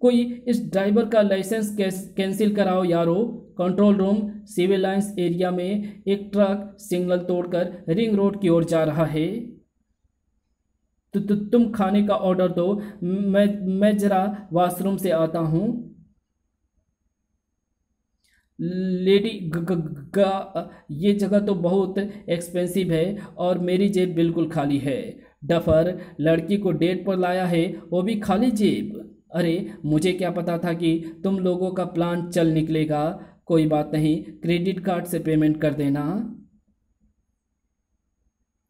कोई इस ड्राइवर का लाइसेंस कैंसिल कराओ यारो। Control room, civil lines area में एक ट्रक सिग्नल तोड़कर रिंग रोड की ओर जा रहा है। तुम खाने का ऑर्डर दो, मैं जरा वॉशरूम से आता हूँ। लेडी ये जगह तो बहुत एक्सपेंसिव है और मेरी जेब बिल्कुल खाली है। डफर, लड़की को डेट पर लाया है, वो भी खाली जेब। अरे मुझे क्या पता था कि तुम लोगों का प्लान चल निकलेगा। कोई बात नहीं, क्रेडिट कार्ड से पेमेंट कर देना।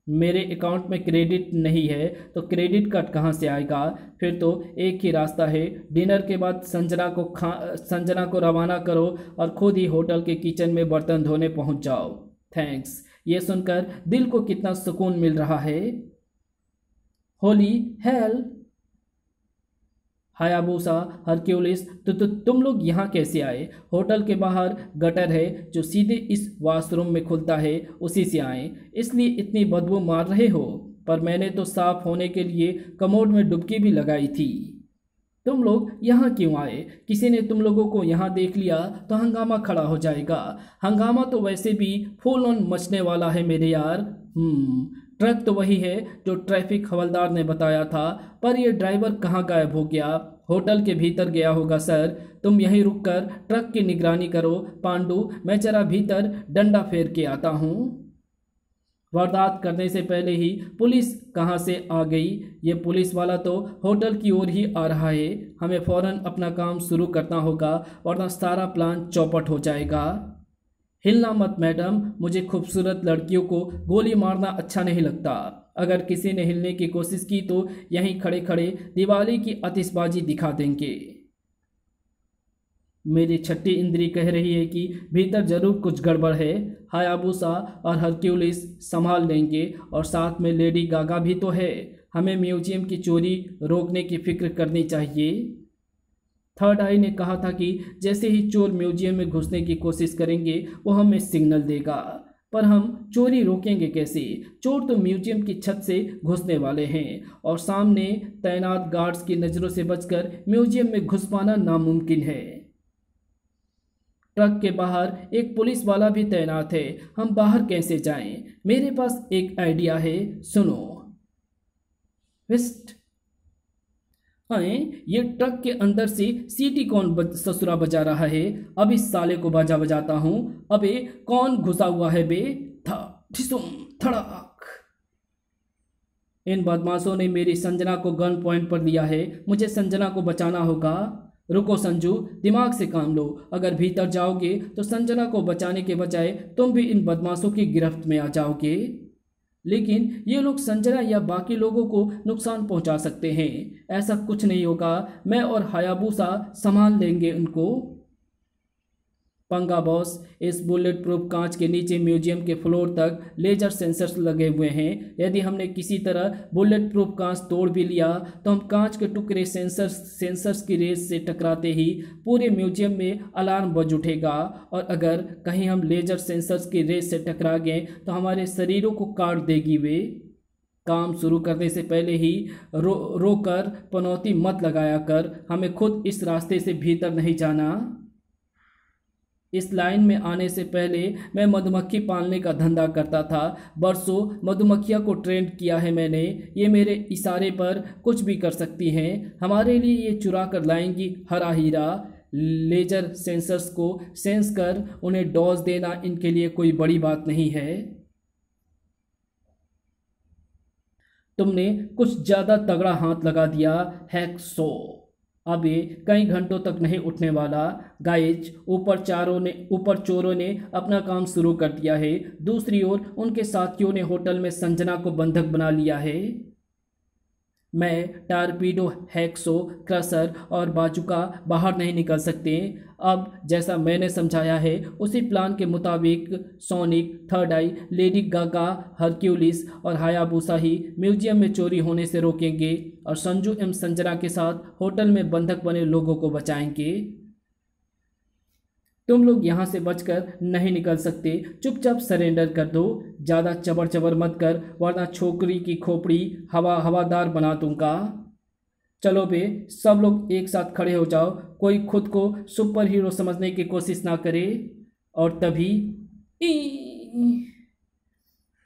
मेरे अकाउंट में क्रेडिट नहीं है तो क्रेडिट कार्ड कहाँ से आएगा? फिर तो एक ही रास्ता है, डिनर के बाद संजना को रवाना करो और खुद ही होटल के किचन में बर्तन धोने पहुंच जाओ। थैंक्स। ये सुनकर दिल को कितना सुकून मिल रहा है। होली हेल, हायाबुसा, हरक्यूलिस, तो तुम लोग यहाँ कैसे आए? होटल के बाहर गटर है जो सीधे इस वॉशरूम में खुलता है, उसी से आए, इसलिए इतनी बदबू मार रहे हो। पर मैंने तो साफ होने के लिए कमोड में डुबकी भी लगाई थी। तुम लोग यहाँ क्यों आए? किसी ने तुम लोगों को यहाँ देख लिया तो हंगामा खड़ा हो जाएगा। हंगामा तो वैसे भी फुल ऑन मचने वाला है मेरे यार। ट्रक तो वही है जो ट्रैफिक हवलदार ने बताया था, पर यह ड्राइवर कहाँ गायब हो गया? होटल के भीतर गया होगा सर। तुम यहीं रुककर ट्रक की निगरानी करो। पांडु, मैं जरा भीतर डंडा फेर के आता हूँ। वारदात करने से पहले ही पुलिस कहाँ से आ गई? ये पुलिस वाला तो होटल की ओर ही आ रहा है। हमें फौरन अपना काम शुरू करना होगा वरना सारा प्लान चौपट हो जाएगा। हिलना मत मैडम, मुझे खूबसूरत लड़कियों को गोली मारना अच्छा नहीं लगता। अगर किसी ने हिलने की कोशिश की तो यहीं खड़े खड़े दिवाली की आतिशबाजी दिखा देंगे। मेरी छठी इंद्री कह रही है कि भीतर जरूर कुछ गड़बड़ है। हायाबुसा और हरक्यूलिस संभाल लेंगे और साथ में लेडी गागा भी तो है। हमें म्यूजियम की चोरी रोकने की फिक्र करनी चाहिए। थर्ड आई ने कहा था कि जैसे ही चोर म्यूजियम में घुसने की कोशिश करेंगे वो हमें सिग्नल देगा। पर हम चोरी रोकेंगे कैसे? चोर तो म्यूजियम की छत से घुसने वाले हैं और सामने तैनात गार्ड्स की नज़रों से बचकर म्यूजियम में घुस पाना नामुमकिन है। ट्रक के बाहर एक पुलिस वाला भी तैनात है। हम बाहर कैसे जाएं? मेरे पास एक आइडिया है, सुनो। विस्ट, ये ट्रक के अंदर से सीटी कौन ससुरा बजा रहा है? अब इस साले को बाजा बजाता हूं। अबे कौन घुसा हुआ है बे? था ठिसुम धड़ाक। इन बदमाशों ने मेरी संजना को गन पॉइंट पर लिया है। मुझे संजना को बचाना होगा। रुको संजू, दिमाग से काम लो। अगर भीतर जाओगे तो संजना को बचाने के बजाय तुम भी इन बदमाशों की गिरफ्त में आ जाओगे। लेकिन ये लोग संजना या बाकी लोगों को नुकसान पहुंचा सकते हैं। ऐसा कुछ नहीं होगा, मैं और हायाबुसा संभाल लेंगे उनको। पंगा बॉस, इस बुलेट प्रूफ कांच के नीचे म्यूजियम के फ्लोर तक लेजर सेंसर्स लगे हुए हैं। यदि हमने किसी तरह बुलेट प्रूफ कांच तोड़ भी लिया तो हम कांच के टुकड़े सेंसर्स की रेस से टकराते ही पूरे म्यूजियम में अलार्म बज उठेगा। और अगर कहीं हम लेजर सेंसर्स की रेस से टकरा गए तो हमारे शरीरों को काट देगी वे। काम शुरू करने से पहले ही रोकर पनौती मत लगाया कर। हमें खुद इस रास्ते से भीतर नहीं जाना। इस लाइन में आने से पहले मैं मधुमक्खी पालने का धंधा करता था। बरसों मधुमक्खियाँ को ट्रेन किया है मैंने। ये मेरे इशारे पर कुछ भी कर सकती हैं। हमारे लिए ये चुरा कर लाएंगी हरा हीरा। लेजर सेंसर्स को सेंस कर उन्हें डॉज देना इनके लिए कोई बड़ी बात नहीं है। तुमने कुछ ज़्यादा तगड़ा हाथ लगा दिया हैक्सो। अब ये कई घंटों तक नहीं उठने वाला। गाइज, ऊपर चोरों ने अपना काम शुरू कर दिया है। दूसरी ओर उनके साथियों ने होटल में संजना को बंधक बना लिया है। मैं टारपीडो, हैक्सो, क्रशर और बाजुका बाहर नहीं निकल सकते। अब जैसा मैंने समझाया है उसी प्लान के मुताबिक सोनिक, थर्ड आई, लेडी गागा, हरक्यूलिस और हायाबुसा ही म्यूजियम में चोरी होने से रोकेंगे और संजू एवं संजना के साथ होटल में बंधक बने लोगों को बचाएंगे। तुम लोग यहाँ से बचकर नहीं निकल सकते। चुपचाप सरेंडर कर दो, ज़्यादा चबर चबर मत कर वरना छोकरी की खोपड़ी हवादार बना दूंगा। चलो बे, सब लोग एक साथ खड़े हो जाओ, कोई खुद को सुपर हीरो समझने की कोशिश ना करे। और तभी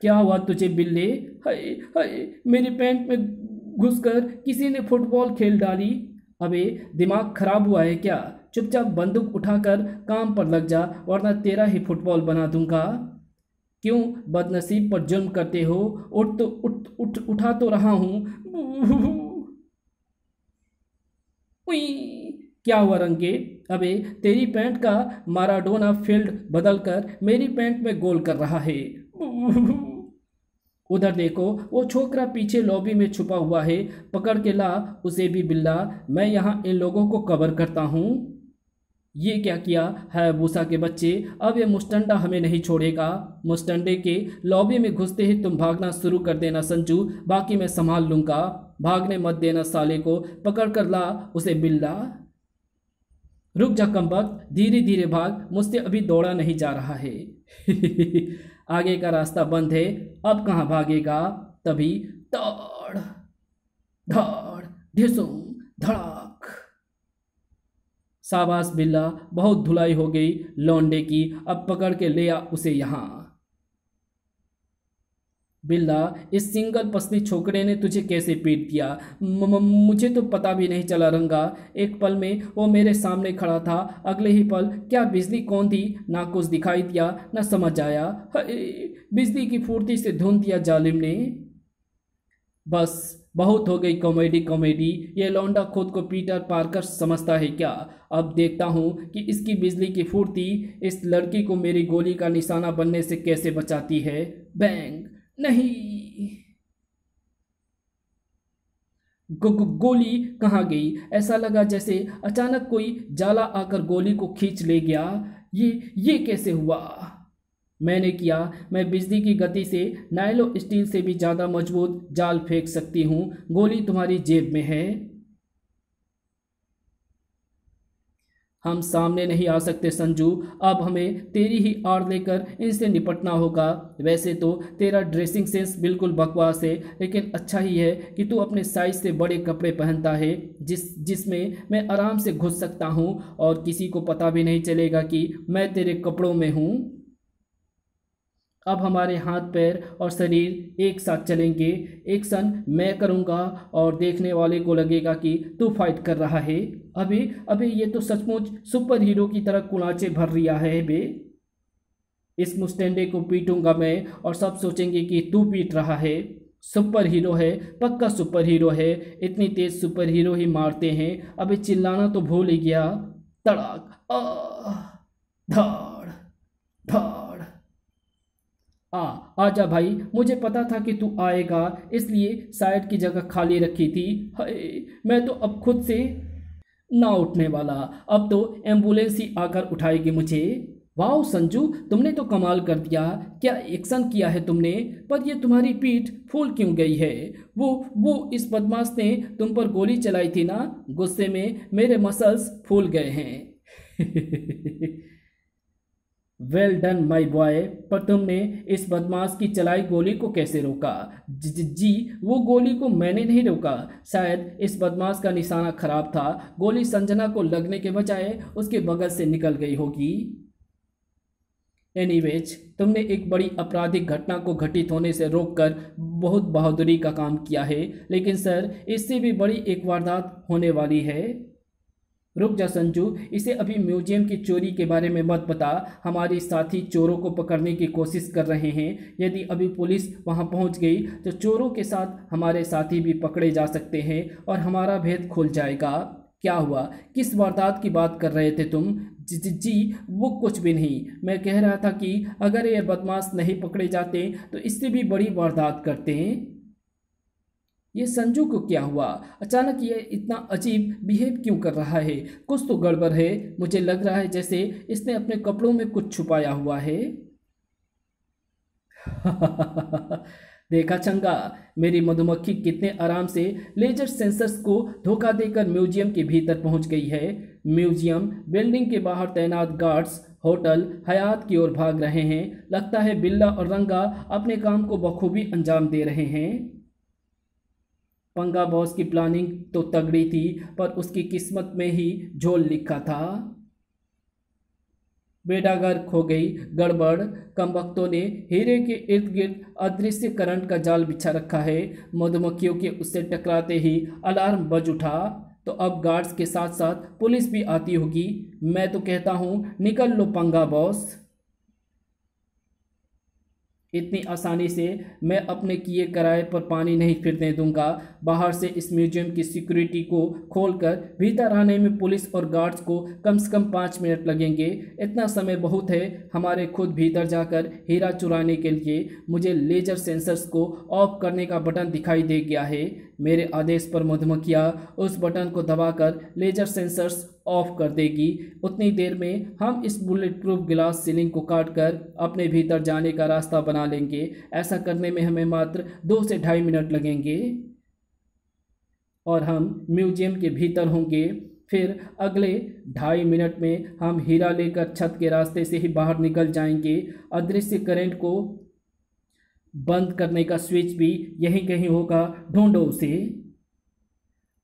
क्या हुआ तुझे बिल्ले? हाय हाय, मेरी पैंट में घुसकर किसी ने फुटबॉल खेल डाली। अबे दिमाग खराब हुआ है क्या? चुपचाप बंदूक उठाकर काम पर लग जा वरना तेरा ही फुटबॉल बना दूंगा। क्यों बदनसीब पर जुल्म करते हो? उठा तो रहा हूं। उई, क्या हुआ रंगे? अबे तेरी पैंट का माराडोना फील्ड बदलकर मेरी पैंट में गोल कर रहा है। उधर देखो, वो छोकरा पीछे लॉबी में छुपा हुआ है, पकड़ के ला उसे भी बिल्ला। मैं यहाँ इन लोगों को कवर करता हूँ। ये क्या किया है बूसा के बच्चे? अब ये मुस्टंडा हमें नहीं छोड़ेगा। मुस्टंडे के लॉबी में घुसते ही तुम भागना शुरू कर देना संजू, बाकी मैं संभाल लूंगा। भागने मत देना साले को, पकड़ कर ला उसे बिल्ला। रुक जा कमबख्त, धीरे धीरे भाग, मुझसे अभी दौड़ा नहीं जा रहा है। आगे का रास्ता बंद है, अब कहाँ भागेगा? तभी दौड़ धड़ ढिसुम धड़ाक। शाबाश बिल्ला, बहुत धुलाई हो गई लौंडे की, अब पकड़ के ले आ उसे यहाँ। बिल्ला, इस सिंगल पसली छोकरे ने तुझे कैसे पीट दिया? मुझे तो पता भी नहीं चला रंगा। एक पल में वो मेरे सामने खड़ा था, अगले ही पल क्या बिजली कौन थी ना कुछ दिखाई दिया ना समझ आया। बिजली की फुर्ती से धुन दिया जालिम ने। बस बहुत हो गई कॉमेडी कॉमेडी, ये लौंडा खुद को पीटर पार्कर समझता है क्या? अब देखता हूँ कि इसकी बिजली की फुर्ती इस लड़की को मेरी गोली का निशाना बनने से कैसे बचाती है। बैंग नहीं, गोली कहाँ गई? ऐसा लगा जैसे अचानक कोई जाला आकर गोली को खींच ले गया। ये कैसे हुआ? मैंने किया। मैं बिजली की गति से नायलो स्टील से भी ज़्यादा मजबूत जाल फेंक सकती हूँ। गोली तुम्हारी जेब में है। हम सामने नहीं आ सकते संजू, अब हमें तेरी ही आड़ लेकर इनसे निपटना होगा। वैसे तो तेरा ड्रेसिंग सेंस बिल्कुल बकवास है, लेकिन अच्छा ही है कि तू अपने साइज से बड़े कपड़े पहनता है जिसमें मैं आराम से घुस सकता हूँ और किसी को पता भी नहीं चलेगा कि मैं तेरे कपड़ों में हूँ। अब हमारे हाथ पैर और शरीर एक साथ चलेंगे। एक्शन मैं करूँगा और देखने वाले को लगेगा कि तू फाइट कर रहा है। अभी अभी ये तो सचमुच सुपर हीरो की तरह कुलाचे भर रिया है बे। इस मुस्टैंडे को पीटूंगा मैं और सब सोचेंगे कि तू पीट रहा है। सुपर हीरो है, पक्का सुपर हीरो है, इतनी तेज सुपर हीरो ही मारते हैं। अभी चिल्लाना तो भूल ही गया। तड़ाक, धड़ धड़। आजा भाई, मुझे पता था कि तू आएगा, इसलिए साइड की जगह खाली रखी थी। हाय, मैं तो अब खुद से ना उठने वाला, अब तो एम्बुलेंस ही आकर उठाएगी मुझे। वाह संजू, तुमने तो कमाल कर दिया। क्या एक्शन किया है तुमने? पर ये तुम्हारी पीठ फूल क्यों गई है? वो इस बदमाश ने तुम पर गोली चलाई थी ना, गुस्से में मेरे मसल्स फूल गए हैं। वेल डन माय बॉय, पर तुमने इस बदमाश की चलाई गोली को कैसे रोका? जी, वो गोली को मैंने नहीं रोका। शायद इस बदमाश का निशाना खराब था, गोली संजना को लगने के बजाय उसके बगल से निकल गई होगी। एनीवेज, तुमने एक बड़ी आपराधिक घटना को घटित होने से रोककर बहुत बहादुरी का काम किया है, लेकिन सर इससे भी बड़ी एक वारदात होने वाली है। रुक जा संजू, इसे अभी म्यूजियम की चोरी के बारे में मत बता। हमारे साथी चोरों को पकड़ने की कोशिश कर रहे हैं। यदि अभी पुलिस वहां पहुंच गई तो चोरों के साथ हमारे साथी भी पकड़े जा सकते हैं और हमारा भेद खुल जाएगा। क्या हुआ? किस वारदात की बात कर रहे थे तुम? जी, वो कुछ भी नहीं। मैं कह रहा था कि अगर ये बदमाश नहीं पकड़े जाते तो इससे भी बड़ी वारदात करते हैं। ये संजू को क्या हुआ? अचानक ये इतना अजीब बिहेव क्यों कर रहा है? कुछ तो गड़बड़ है। मुझे लग रहा है जैसे इसने अपने कपड़ों में कुछ छुपाया हुआ है। देखा चंगा, मेरी मधुमक्खी कितने आराम से लेजर सेंसर्स को धोखा देकर म्यूजियम के भीतर पहुंच गई है। म्यूजियम बिल्डिंग के बाहर तैनात गार्ड्स होटल हयात की ओर भाग रहे हैं। लगता है बिल्ला और रंगा अपने काम को बखूबी अंजाम दे रहे हैं। पंगा बॉस की प्लानिंग तो तगड़ी थी, पर उसकी किस्मत में ही झोल लिखा था। बेडागर खो गई। गड़बड़। कमबख्तों ने हीरे के इर्द गिर्द अदृश्य करंट का जाल बिछा रखा है। मधुमक्खियों के उससे टकराते ही अलार्म बज उठा। तो अब गार्ड्स के साथ साथ पुलिस भी आती होगी। मैं तो कहता हूँ निकल लो पंगा बॉस। इतनी आसानी से मैं अपने किए कराए पर पानी नहीं फिरने दूंगा। बाहर से इस म्यूजियम की सिक्योरिटी को खोलकर भीतर आने में पुलिस और गार्ड्स को कम से कम 5 मिनट लगेंगे। इतना समय बहुत है हमारे खुद भीतर जाकर हीरा चुराने के लिए। मुझे लेजर सेंसर्स को ऑफ करने का बटन दिखाई दे गया है। मेरे आदेश पर मधुमक्खियाँ उस बटन को दबाकर लेजर सेंसर्स ऑफ कर देगी। उतनी देर में हम इस बुलेट प्रूफ गिलास सीलिंग को काटकर अपने भीतर जाने का रास्ता बना लेंगे। ऐसा करने में हमें मात्र 2 से 2.5 मिनट लगेंगे और हम म्यूजियम के भीतर होंगे। फिर अगले 2.5 मिनट में हम हीरा लेकर छत के रास्ते से ही बाहर निकल जाएंगे। अदृश्य करंट को बंद करने का स्विच भी यहीं कहीं होगा, ढूंढो उसे।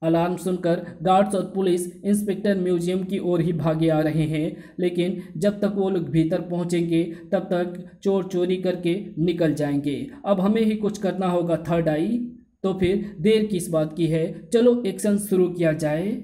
अलार्म सुनकर गार्ड्स और पुलिस इंस्पेक्टर म्यूजियम की ओर ही भागे आ रहे हैं, लेकिन जब तक वो लोग भीतर पहुंचेंगे तब तक चोर चोरी करके निकल जाएंगे। अब हमें ही कुछ करना होगा थर्ड आई। तो फिर देर किस बात की है, चलो एक्शन शुरू किया जाए।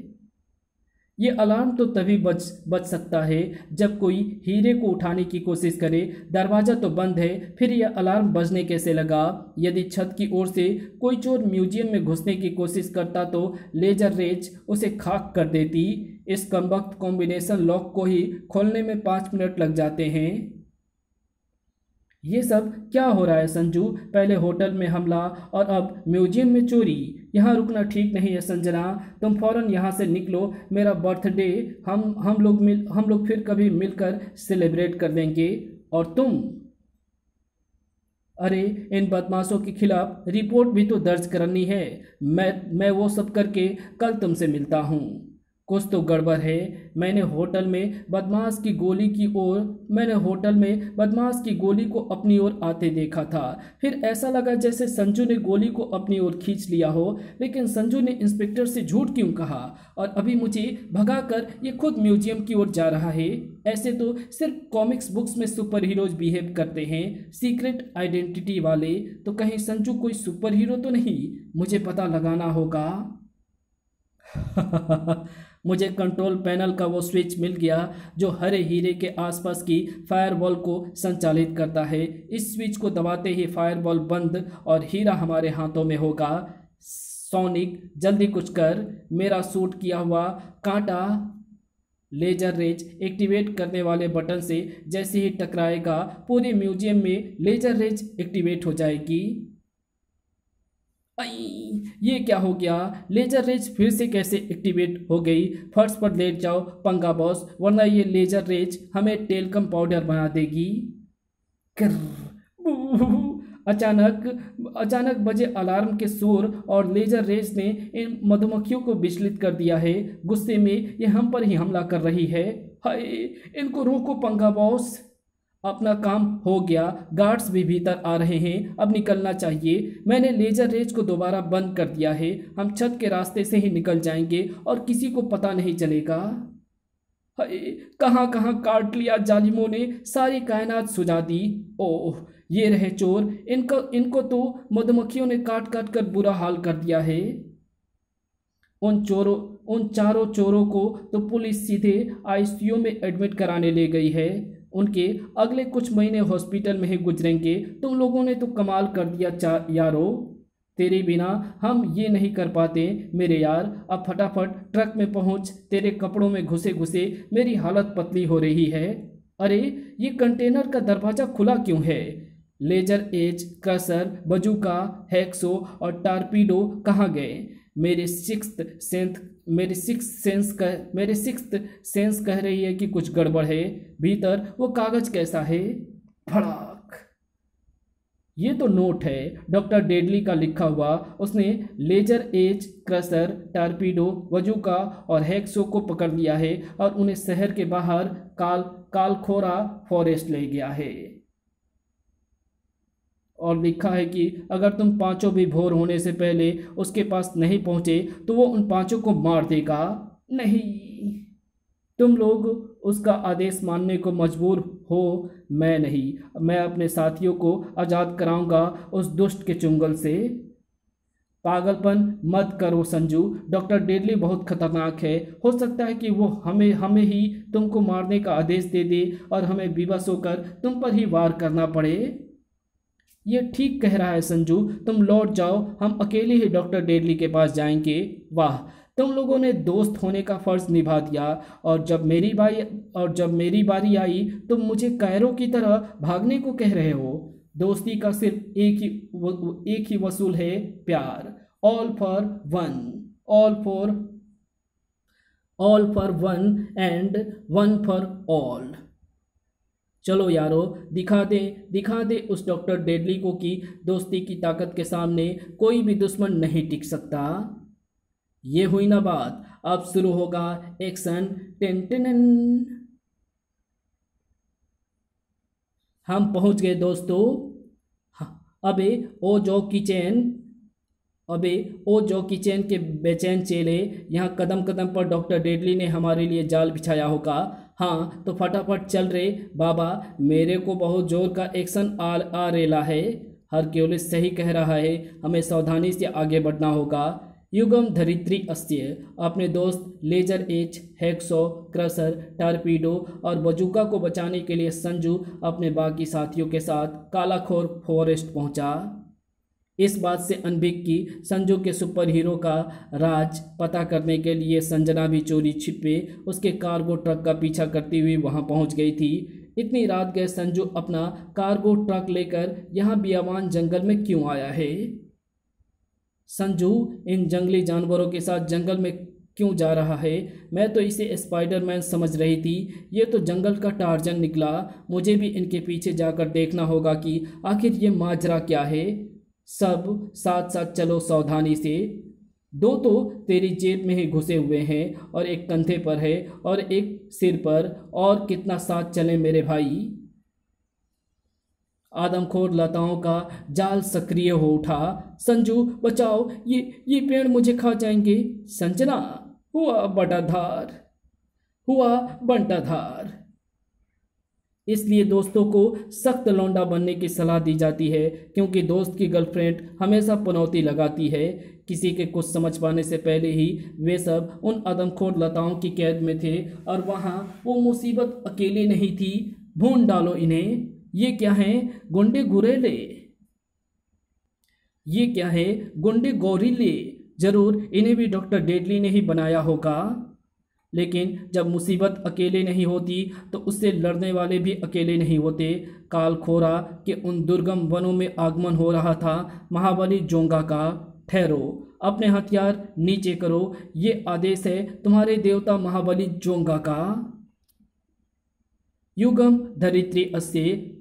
ये अलार्म तो तभी बज सकता है जब कोई हीरे को उठाने की कोशिश करे। दरवाज़ा तो बंद है, फिर यह अलार्म बजने कैसे लगा? यदि छत की ओर से कोई चोर म्यूजियम में घुसने की कोशिश करता तो लेजर रेज उसे खाक कर देती। इस कमबख्त कॉम्बिनेशन लॉक को ही खोलने में 5 मिनट लग जाते हैं। ये सब क्या हो रहा है संजू? पहले होटल में हमला और अब म्यूजियम में चोरी। यहाँ रुकना ठीक नहीं है संजना, तुम फौरन यहाँ से निकलो। मेरा बर्थडे हम लोग फिर कभी मिलकर सेलिब्रेट कर लेंगे। और तुम, अरे इन बदमाशों के खिलाफ रिपोर्ट भी तो दर्ज करनी है। मैं वो सब करके कल तुमसे मिलता हूँ। कुछ तो गड़बड़ है। मैंने होटल में बदमाश की गोली को अपनी ओर आते देखा था। फिर ऐसा लगा जैसे संजू ने गोली को अपनी ओर खींच लिया हो, लेकिन संजू ने इंस्पेक्टर से झूठ क्यों कहा? और अभी मुझे भगाकर ये खुद म्यूजियम की ओर जा रहा है। ऐसे तो सिर्फ कॉमिक्स बुक्स में सुपर हीरोज बिहेव करते हैं, सीक्रेट आइडेंटिटी वाले। तो कहीं संजू कोई सुपर हीरो तो नहीं? मुझे पता लगाना होगा। मुझे कंट्रोल पैनल का वो स्विच मिल गया जो हरे हीरे के आसपास की फायरवॉल को संचालित करता है। इस स्विच को दबाते ही फायरवॉल बंद और हीरा हमारे हाथों में होगा। सोनिक जल्दी कुछ कर। मेरा सूट किया हुआ कांटा लेजर रेज एक्टिवेट करने वाले बटन से जैसे ही टकराएगा पूरे म्यूजियम में लेजर रेज एक्टिवेट हो जाएगी। ये क्या हो गया? लेजर रेज फिर से कैसे एक्टिवेट हो गई? फर्श पर लेट जाओ पंगा बॉस, वरना ये लेजर रेज हमें टेल्कम पाउडर बना देगी। अचानक बजे अलार्म के शोर और लेजर रेज ने इन मधुमक्खियों को विचलित कर दिया है। गुस्से में ये हम पर ही हमला कर रही है। हाय, इनको रोको पंगा बॉस। अपना काम हो गया। गार्ड्स भी भीतर आ रहे हैं, अब निकलना चाहिए। मैंने लेजर रेज को दोबारा बंद कर दिया है। हम छत के रास्ते से ही निकल जाएंगे और किसी को पता नहीं चलेगा। कहाँ कहाँ काट लिया जालिमों ने, सारी कायनात सुझा दी। ओह, ये रहे चोर। इनको तो मधुमक्खियों ने काट काट कर बुरा हाल कर दिया है। उन चारों चोरों को तो पुलिस सीधे आईसीयू में एडमिट कराने ले गई है। उनके अगले कुछ महीने हॉस्पिटल में ही गुजरेंगे। तुम लोगों ने तो कमाल कर दिया यारो। तेरे बिना हम ये नहीं कर पाते मेरे यार। अब फटाफट ट्रक में पहुंच। तेरे कपड़ों में घुसे घुसे मेरी हालत पतली हो रही है। अरे, ये कंटेनर का दरवाज़ा खुला क्यों है? लेजर एज, क्रशर, बजूका, हैक्सो और टारपीडो कहाँ गए? मेरे सिक्स्थ सेंस कह रही है कि कुछ गड़बड़ है। भीतर वो कागज कैसा है? फड़ाक। ये तो नोट है, डॉक्टर डेडली का लिखा हुआ। उसने लेजर एज, क्रशर, टारपीडो, वजूका और हैक्सो को पकड़ लिया है और उन्हें शहर के बाहर कालखोरा फॉरेस्ट ले गया है। और लिखा है कि अगर तुम पांचों भी भोर होने से पहले उसके पास नहीं पहुंचे तो वो उन पांचों को मार देगा। नहीं, तुम लोग उसका आदेश मानने को मजबूर हो, मैं नहीं। मैं अपने साथियों को आज़ाद कराऊंगा उस दुष्ट के चुंगल से। पागलपन मत करो संजू, डॉक्टर डेडली बहुत खतरनाक है। हो सकता है कि वो हमें ही तुमको मारने का आदेश दे दे और हमें विवश होकर तुम पर ही वार करना पड़े। ये ठीक कह रहा है संजू, तुम लौट जाओ, हम अकेले ही डॉक्टर डेडली के पास जाएंगे। वाह, तुम लोगों ने दोस्त होने का फर्ज निभा दिया और जब मेरी बारी आई तुम मुझे कैरों की तरह भागने को कह रहे हो। दोस्ती का सिर्फ एक ही वसूल है, प्यार। All for one, all for one and one for all. चलो यारो, दिखा दे उस डॉक्टर डेडली को कि दोस्ती की ताकत के सामने कोई भी दुश्मन नहीं टिक सकता। ये हुई ना बात, अब शुरू होगा एक्शन। Tin tin. हम पहुंच गए दोस्तों। अबे ओ जो किचन के बेचैन चेले, यहाँ कदम कदम पर डॉक्टर डेडली ने हमारे लिए जाल बिछाया होगा। हाँ तो फटाफट चल रे बाबा, मेरे को बहुत जोर का एक्शन आ रेला है। हरक्यूलिस सही कह रहा है, हमें सावधानी से आगे बढ़ना होगा। युगम धरित्री अस्त्य। अपने दोस्त laser H, hacksaw, crusher, torpedo और बजूका को बचाने के लिए संजू अपने बाकी साथियों के साथ कालाखोर फॉरेस्ट पहुंचा। इस बात से अनभिज्ञ कि संजू के सुपर हीरो का राज पता करने के लिए संजना भी चोरी छिपे उसके कार्गो ट्रक का पीछा करती हुई वहां पहुंच गई थी। इतनी रात गए संजू अपना कार्गो ट्रक लेकर यहाँ बियावान जंगल में क्यों आया है? संजू इन जंगली जानवरों के साथ जंगल में क्यों जा रहा है? मैं तो इसे स्पाइडरमैन समझ रही थी, ये तो जंगल का टार्जन निकला। मुझे भी इनके पीछे जाकर देखना होगा कि आखिर ये माजरा क्या है। सब साथ साथ चलो सावधानी से। दो तो तेरी जेब में ही घुसे हुए हैं और एक कंधे पर है और एक सिर पर। और कितना साथ चले मेरे भाई। आदमखोर लताओं का जाल सक्रिय हो उठा। संजू बचाओ, ये पेड़ मुझे खा जाएंगे। संजना, हुआ बंटाधार। इसलिए दोस्तों को सख्त लौंडा बनने की सलाह दी जाती है, क्योंकि दोस्त की गर्लफ्रेंड हमेशा पनौती लगाती है। किसी के कुछ समझ पाने से पहले ही वे सब उन आदमखोर लताओं की कैद में थे और वहाँ वो मुसीबत अकेले नहीं थी। भून डालो इन्हें। ये क्या है? गुंडे गुरेले। ये क्या है? गुंडे गोरिल्ले। जरूर इन्हें भी डॉक्टर डेडली ने ही बनाया होगा। लेकिन जब मुसीबत अकेले नहीं होती तो उससे लड़ने वाले भी अकेले नहीं होते। कालखोरा के उन दुर्गम वनों में आगमन हो रहा था महाबली जोंगा का। ठहरो, अपने हथियार नीचे करो, ये आदेश है तुम्हारे देवता महाबली जोंगा का। युगम धरित्री अस्य।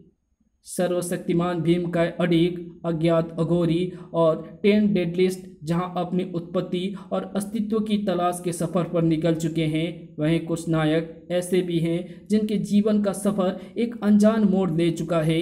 सर्वशक्तिमान भीम का अडिग, अज्ञात अघोरी और 10 डेडलिस्ट जहां अपनी उत्पत्ति और अस्तित्व की तलाश के सफ़र पर निकल चुके हैं, वहीं कुछ नायक ऐसे भी हैं जिनके जीवन का सफ़र एक अनजान मोड़ ले चुका है।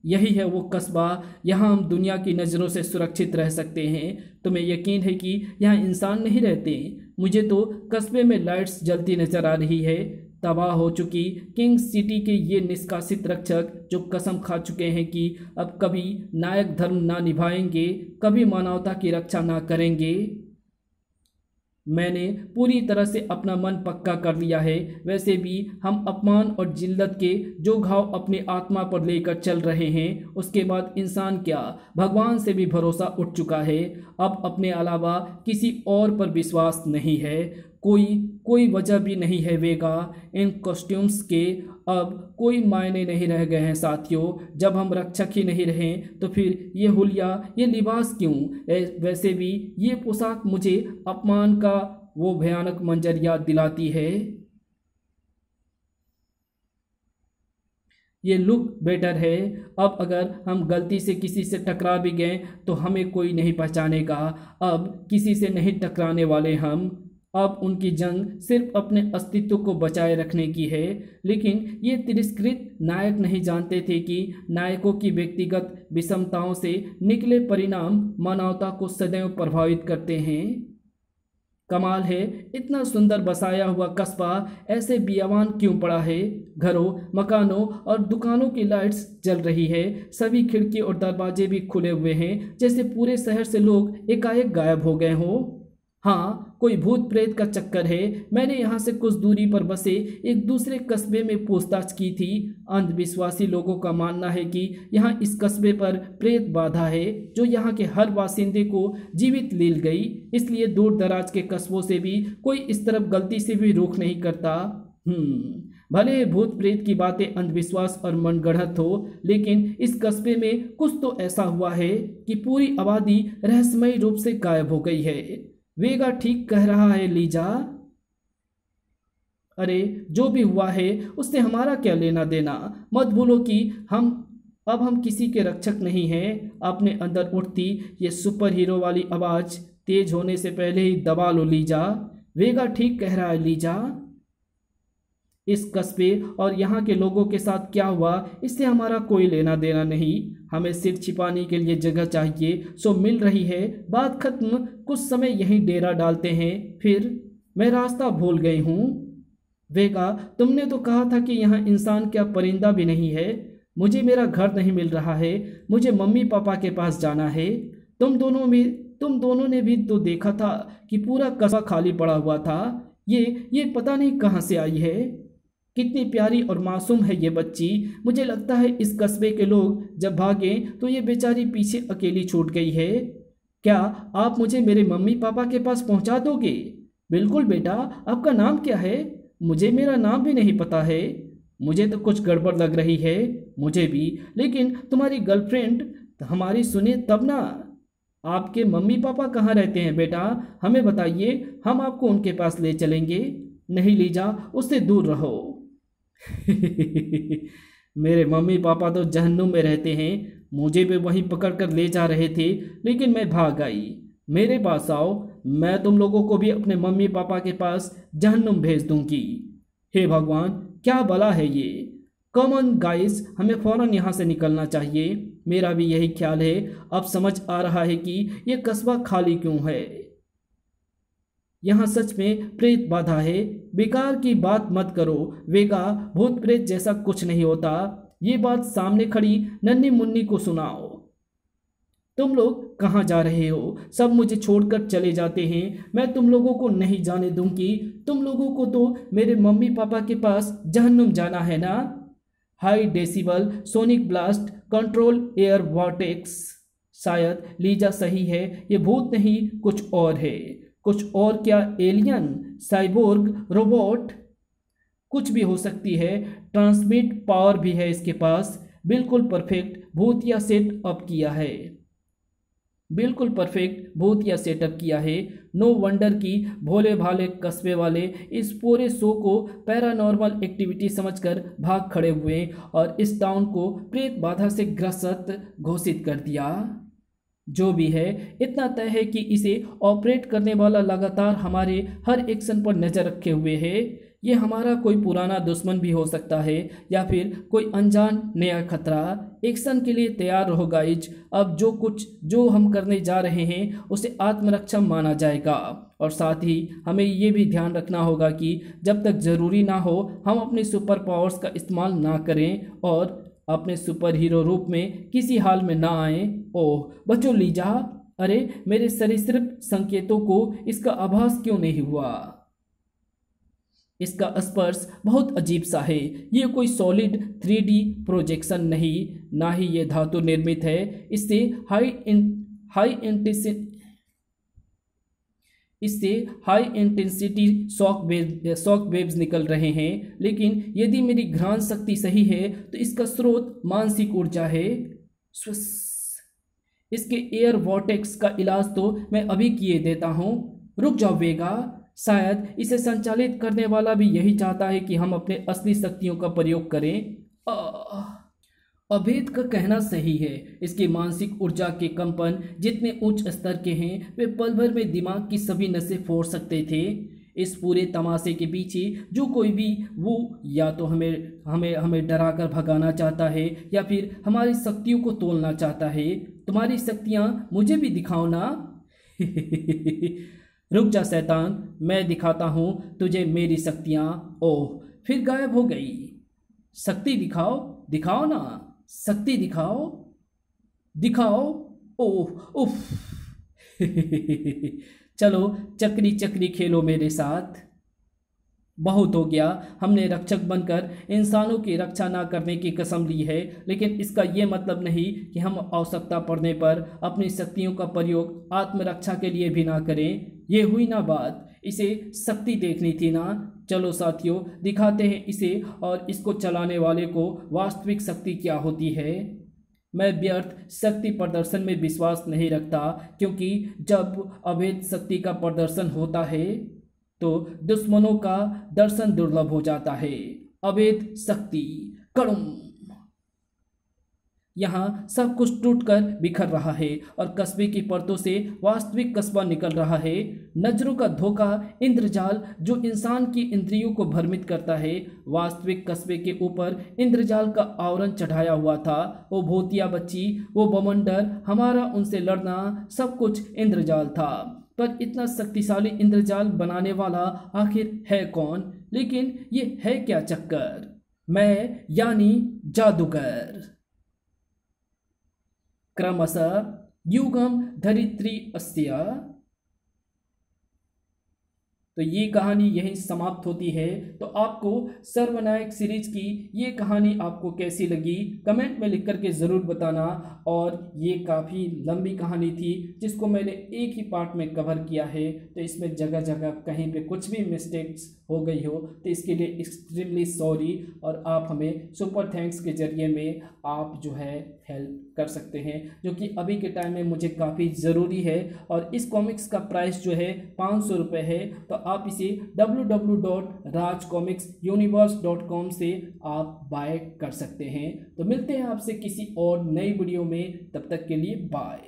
यही है वो कस्बा, यहाँ हम दुनिया की नज़रों से सुरक्षित रह सकते हैं। तुम्हें यकीन है कि यहाँ इंसान नहीं रहते? मुझे तो कस्बे में लाइट्स जलती नज़र आ रही है। तबाह हो चुकी किंग सिटी के ये निष्कासित रक्षक जो कसम खा चुके हैं कि अब कभी नायक धर्म ना निभाएंगे, कभी मानवता की रक्षा ना करेंगे। मैंने पूरी तरह से अपना मन पक्का कर लिया है। वैसे भी हम अपमान और जिल्लत के जो घाव अपनी आत्मा पर लेकर चल रहे हैं, उसके बाद इंसान क्या, भगवान से भी भरोसा उठ चुका है। अब अपने अलावा किसी और पर विश्वास नहीं है। कोई वजह भी नहीं है वेगा इन कॉस्ट्यूम्स के अब कोई मायने नहीं रह गए हैं साथियों। जब हम रक्षक ही नहीं रहे तो फिर ये हुलिया, ये लिबास क्यों? वैसे भी ये पोशाक मुझे अपमान का वो भयानक मंजर याद दिलाती है। ये लुक बेटर है। अब अगर हम गलती से किसी से टकरा भी गए तो हमें कोई नहीं पहचानेगा। अब किसी से नहीं टकराने वाले हम। अब उनकी जंग सिर्फ अपने अस्तित्व को बचाए रखने की है। लेकिन ये तिरस्कृत नायक नहीं जानते थे कि नायकों की व्यक्तिगत विषमताओं से निकले परिणाम मानवता को सदैव प्रभावित करते हैं। कमाल है, इतना सुंदर बसाया हुआ कस्बा ऐसे बियावान क्यों पड़ा है? घरों, मकानों और दुकानों की लाइट्स जल रही है। सभी खिड़की और दरवाजे भी खुले हुए हैं, जैसे पूरे शहर से लोग एकाएक गायब हो गए हों। हाँ, कोई भूत प्रेत का चक्कर है। मैंने यहाँ से कुछ दूरी पर बसे एक दूसरे कस्बे में पूछताछ की थी। अंधविश्वासी लोगों का मानना है कि यहाँ इस कस्बे पर प्रेत बाधा है जो यहाँ के हर बासिंदे को जीवित लील गई। इसलिए दूर दराज के कस्बों से भी कोई इस तरफ गलती से भी रुख नहीं करता। भले भूत प्रेत की बातें अंधविश्वास और मनगढ़ंत हो, लेकिन इस कस्बे में कुछ तो ऐसा हुआ है कि पूरी आबादी रहस्यमयी रूप से गायब हो गई है। वेगा ठीक कह रहा है लीजा। अरे जो भी हुआ है उससे हमारा क्या लेना देना। मत भूलो कि हम किसी के रक्षक नहीं हैं। अपने अंदर उठती ये सुपर हीरो वाली आवाज़ तेज होने से पहले ही दबा लो लीजा। वेगा ठीक कह रहा है लीजा। इस कस्बे और यहाँ के लोगों के साथ क्या हुआ इससे हमारा कोई लेना देना नहीं। हमें सिर छिपाने के लिए जगह चाहिए, सो मिल रही है। बात खत्म। कुछ समय यहीं डेरा डालते हैं। फिर मैं रास्ता भूल गई हूँ। वेगा, तुमने तो कहा था कि यहाँ इंसान क्या परिंदा भी नहीं है। मुझे मेरा घर नहीं मिल रहा है। मुझे मम्मी पापा के पास जाना है। तुम दोनों ने भी तो देखा था कि पूरा कस्बा खाली पड़ा हुआ था। ये पता नहीं कहाँ से आई है। कितनी प्यारी और मासूम है ये बच्ची। मुझे लगता है इस कस्बे के लोग जब भागे तो ये बेचारी पीछे अकेली छूट गई है। क्या आप मुझे मेरे मम्मी पापा के पास पहुंचा दोगे? बिल्कुल बेटा। आपका नाम क्या है? मुझे मेरा नाम भी नहीं पता है। मुझे तो कुछ गड़बड़ लग रही है। मुझे भी। लेकिन तुम्हारी गर्लफ्रेंड हमारी सुने तब ना। आपके मम्मी पापा कहाँ रहते हैं बेटा? हमें बताइए, हम आपको उनके पास ले चलेंगे। नहीं लीजा, उससे दूर रहो। मेरे मम्मी पापा तो जहन्नुम में रहते हैं। मुझे भी वहीं पकड़ कर ले जा रहे थे, लेकिन मैं भाग आई। मेरे पास आओ, मैं तुम लोगों को भी अपने मम्मी पापा के पास जहन्नुम भेज दूंगी। हे भगवान, क्या भला है ये। कम ऑन गाइस, हमें फौरन यहाँ से निकलना चाहिए। मेरा भी यही ख्याल है। अब समझ आ रहा है कि ये कस्बा खाली क्यों है। यहाँ सच में प्रेत बाधा है। बेकार की बात मत करो वेगा, भूत प्रेत जैसा कुछ नहीं होता। ये बात सामने खड़ी नन्ही मुन्नी को सुनाओ। तुम लोग कहाँ जा रहे हो? सब मुझे छोड़कर चले जाते हैं। मैं तुम लोगों को नहीं जाने दूंगी। तुम लोगों को तो मेरे मम्मी पापा के पास जहन्नुम जाना है ना। High decibel sonic blast control air vortex. शायद लीजा सही है, ये भूत नहीं कुछ और है। कुछ और क्या? एलियन, साइबोर्ग, रोबोट, कुछ भी हो सकती है। ट्रांसमिट पावर भी है इसके पास। बिल्कुल परफेक्ट भूतिया सेटअप किया है। बिल्कुल परफेक्ट भूतिया सेटअप किया है। नो वंडर कि भोले भाले कस्बे वाले इस पूरे शो को पैरानॉर्मल एक्टिविटी समझकर भाग खड़े हुए और इस टाउन को प्रेत बाधा से ग्रस्त घोषित कर दिया। जो भी है, इतना तय है कि इसे ऑपरेट करने वाला लगातार हमारे हर एक्शन पर नज़र रखे हुए है। ये हमारा कोई पुराना दुश्मन भी हो सकता है या फिर कोई अनजान नया खतरा। एक्शन के लिए तैयार रहो गाइज। अब जो हम करने जा रहे हैं उसे आत्मरक्षा माना जाएगा। और साथ ही हमें ये भी ध्यान रखना होगा कि जब तक ज़रूरी ना हो हम अपने सुपर पावर्स का इस्तेमाल ना करें और अपने सुपर हीरो रूप में किसी हाल में ना आए। ओह बच्चों, लीजा, अरे मेरे सरीसृप संकेतों को इसका आभास क्यों नहीं हुआ? इसका स्पर्श बहुत अजीब सा है। ये कोई सॉलिड 3D प्रोजेक्शन नहीं, ना ही ये धातु निर्मित है। इससे हाई इंटेंसिटी शॉक वेव्स निकल रहे हैं, लेकिन यदि मेरी घ्राण शक्ति सही है तो इसका स्रोत मानसिक ऊर्जा है। इसके एयर वॉर्टेक्स का इलाज तो मैं अभी किए देता हूँ, रुक जाओ वेगा। शायद इसे संचालित करने वाला भी यही चाहता है कि हम अपने असली शक्तियों का प्रयोग करें। अभेद का कहना सही है। इसकी मानसिक ऊर्जा के कंपन जितने उच्च स्तर के हैं वे पल भर में दिमाग की सभी नसें फोड़ सकते थे। इस पूरे तमाशे के पीछे जो कोई भी वो या तो हमें डराकर भगाना चाहता है या फिर हमारी शक्तियों को तोड़ना चाहता है। तुम्हारी शक्तियाँ मुझे भी दिखाओ ना। रुक जा शैतान, मैं दिखाता हूँ तुझे मेरी शक्तियाँ। ओह, फिर गायब हो गई। शक्ति दिखाओ, दिखाओ ना, शक्ति दिखाओ, दिखाओ। ओह उफ। चलो चक्री चक्री खेलो मेरे साथ। बहुत हो गया, हमने रक्षक बनकर इंसानों की रक्षा ना करने की कसम ली है, लेकिन इसका ये मतलब नहीं कि हम आवश्यकता पड़ने पर अपनी शक्तियों का प्रयोग आत्मरक्षा के लिए भी ना करें। ये हुई ना बात, इसे शक्ति देखनी थी ना। चलो साथियों, दिखाते हैं इसे और इसको चलाने वाले को वास्तविक शक्ति क्या होती है। मैं व्यर्थ शक्ति प्रदर्शन में विश्वास नहीं रखता, क्योंकि जब अवैध शक्ति का प्रदर्शन होता है तो दुश्मनों का दर्शन दुर्लभ हो जाता है। अवैध शक्ति कड़ुम। यहाँ सब कुछ टूटकर बिखर रहा है और कस्बे की परतों से वास्तविक कस्बा निकल रहा है। नजरों का धोखा, इंद्रजाल जो इंसान की इंद्रियों को भ्रमित करता है। वास्तविक कस्बे के ऊपर इंद्रजाल का आवरण चढ़ाया हुआ था। वो भूतिया बच्ची, वो बवंडर, हमारा उनसे लड़ना, सब कुछ इंद्रजाल था। पर इतना शक्तिशाली इंद्रजाल बनाने वाला आखिर है कौन? लेकिन ये है क्या चक्कर? मैं यानी जादूगर। क्रमशः युगम धरित्री अस्या। तो ये कहानी यहीं समाप्त होती है। तो आपको सर्वनायक सीरीज की ये कहानी आपको कैसी लगी कमेंट में लिख करके ज़रूर बताना। और ये काफ़ी लंबी कहानी थी जिसको मैंने एक ही पार्ट में कवर किया है, तो इसमें जगह जगह कहीं पे कुछ भी मिस्टेक्स हो गई हो तो इसके लिए एक्सट्रीमली सॉरी। और आप हमें सुपर थैंक्स के ज़रिए में आप जो है हेल्प कर सकते हैं, जो कि अभी के टाइम में मुझे काफ़ी ज़रूरी है। और इस कॉमिक्स का प्राइस जो है 500 रुपये है। तो आप इसे www.rajcomicsuniverse.com से आप बाय कर सकते हैं। तो मिलते हैं आपसे किसी और नई वीडियो में, तब तक के लिए बाय।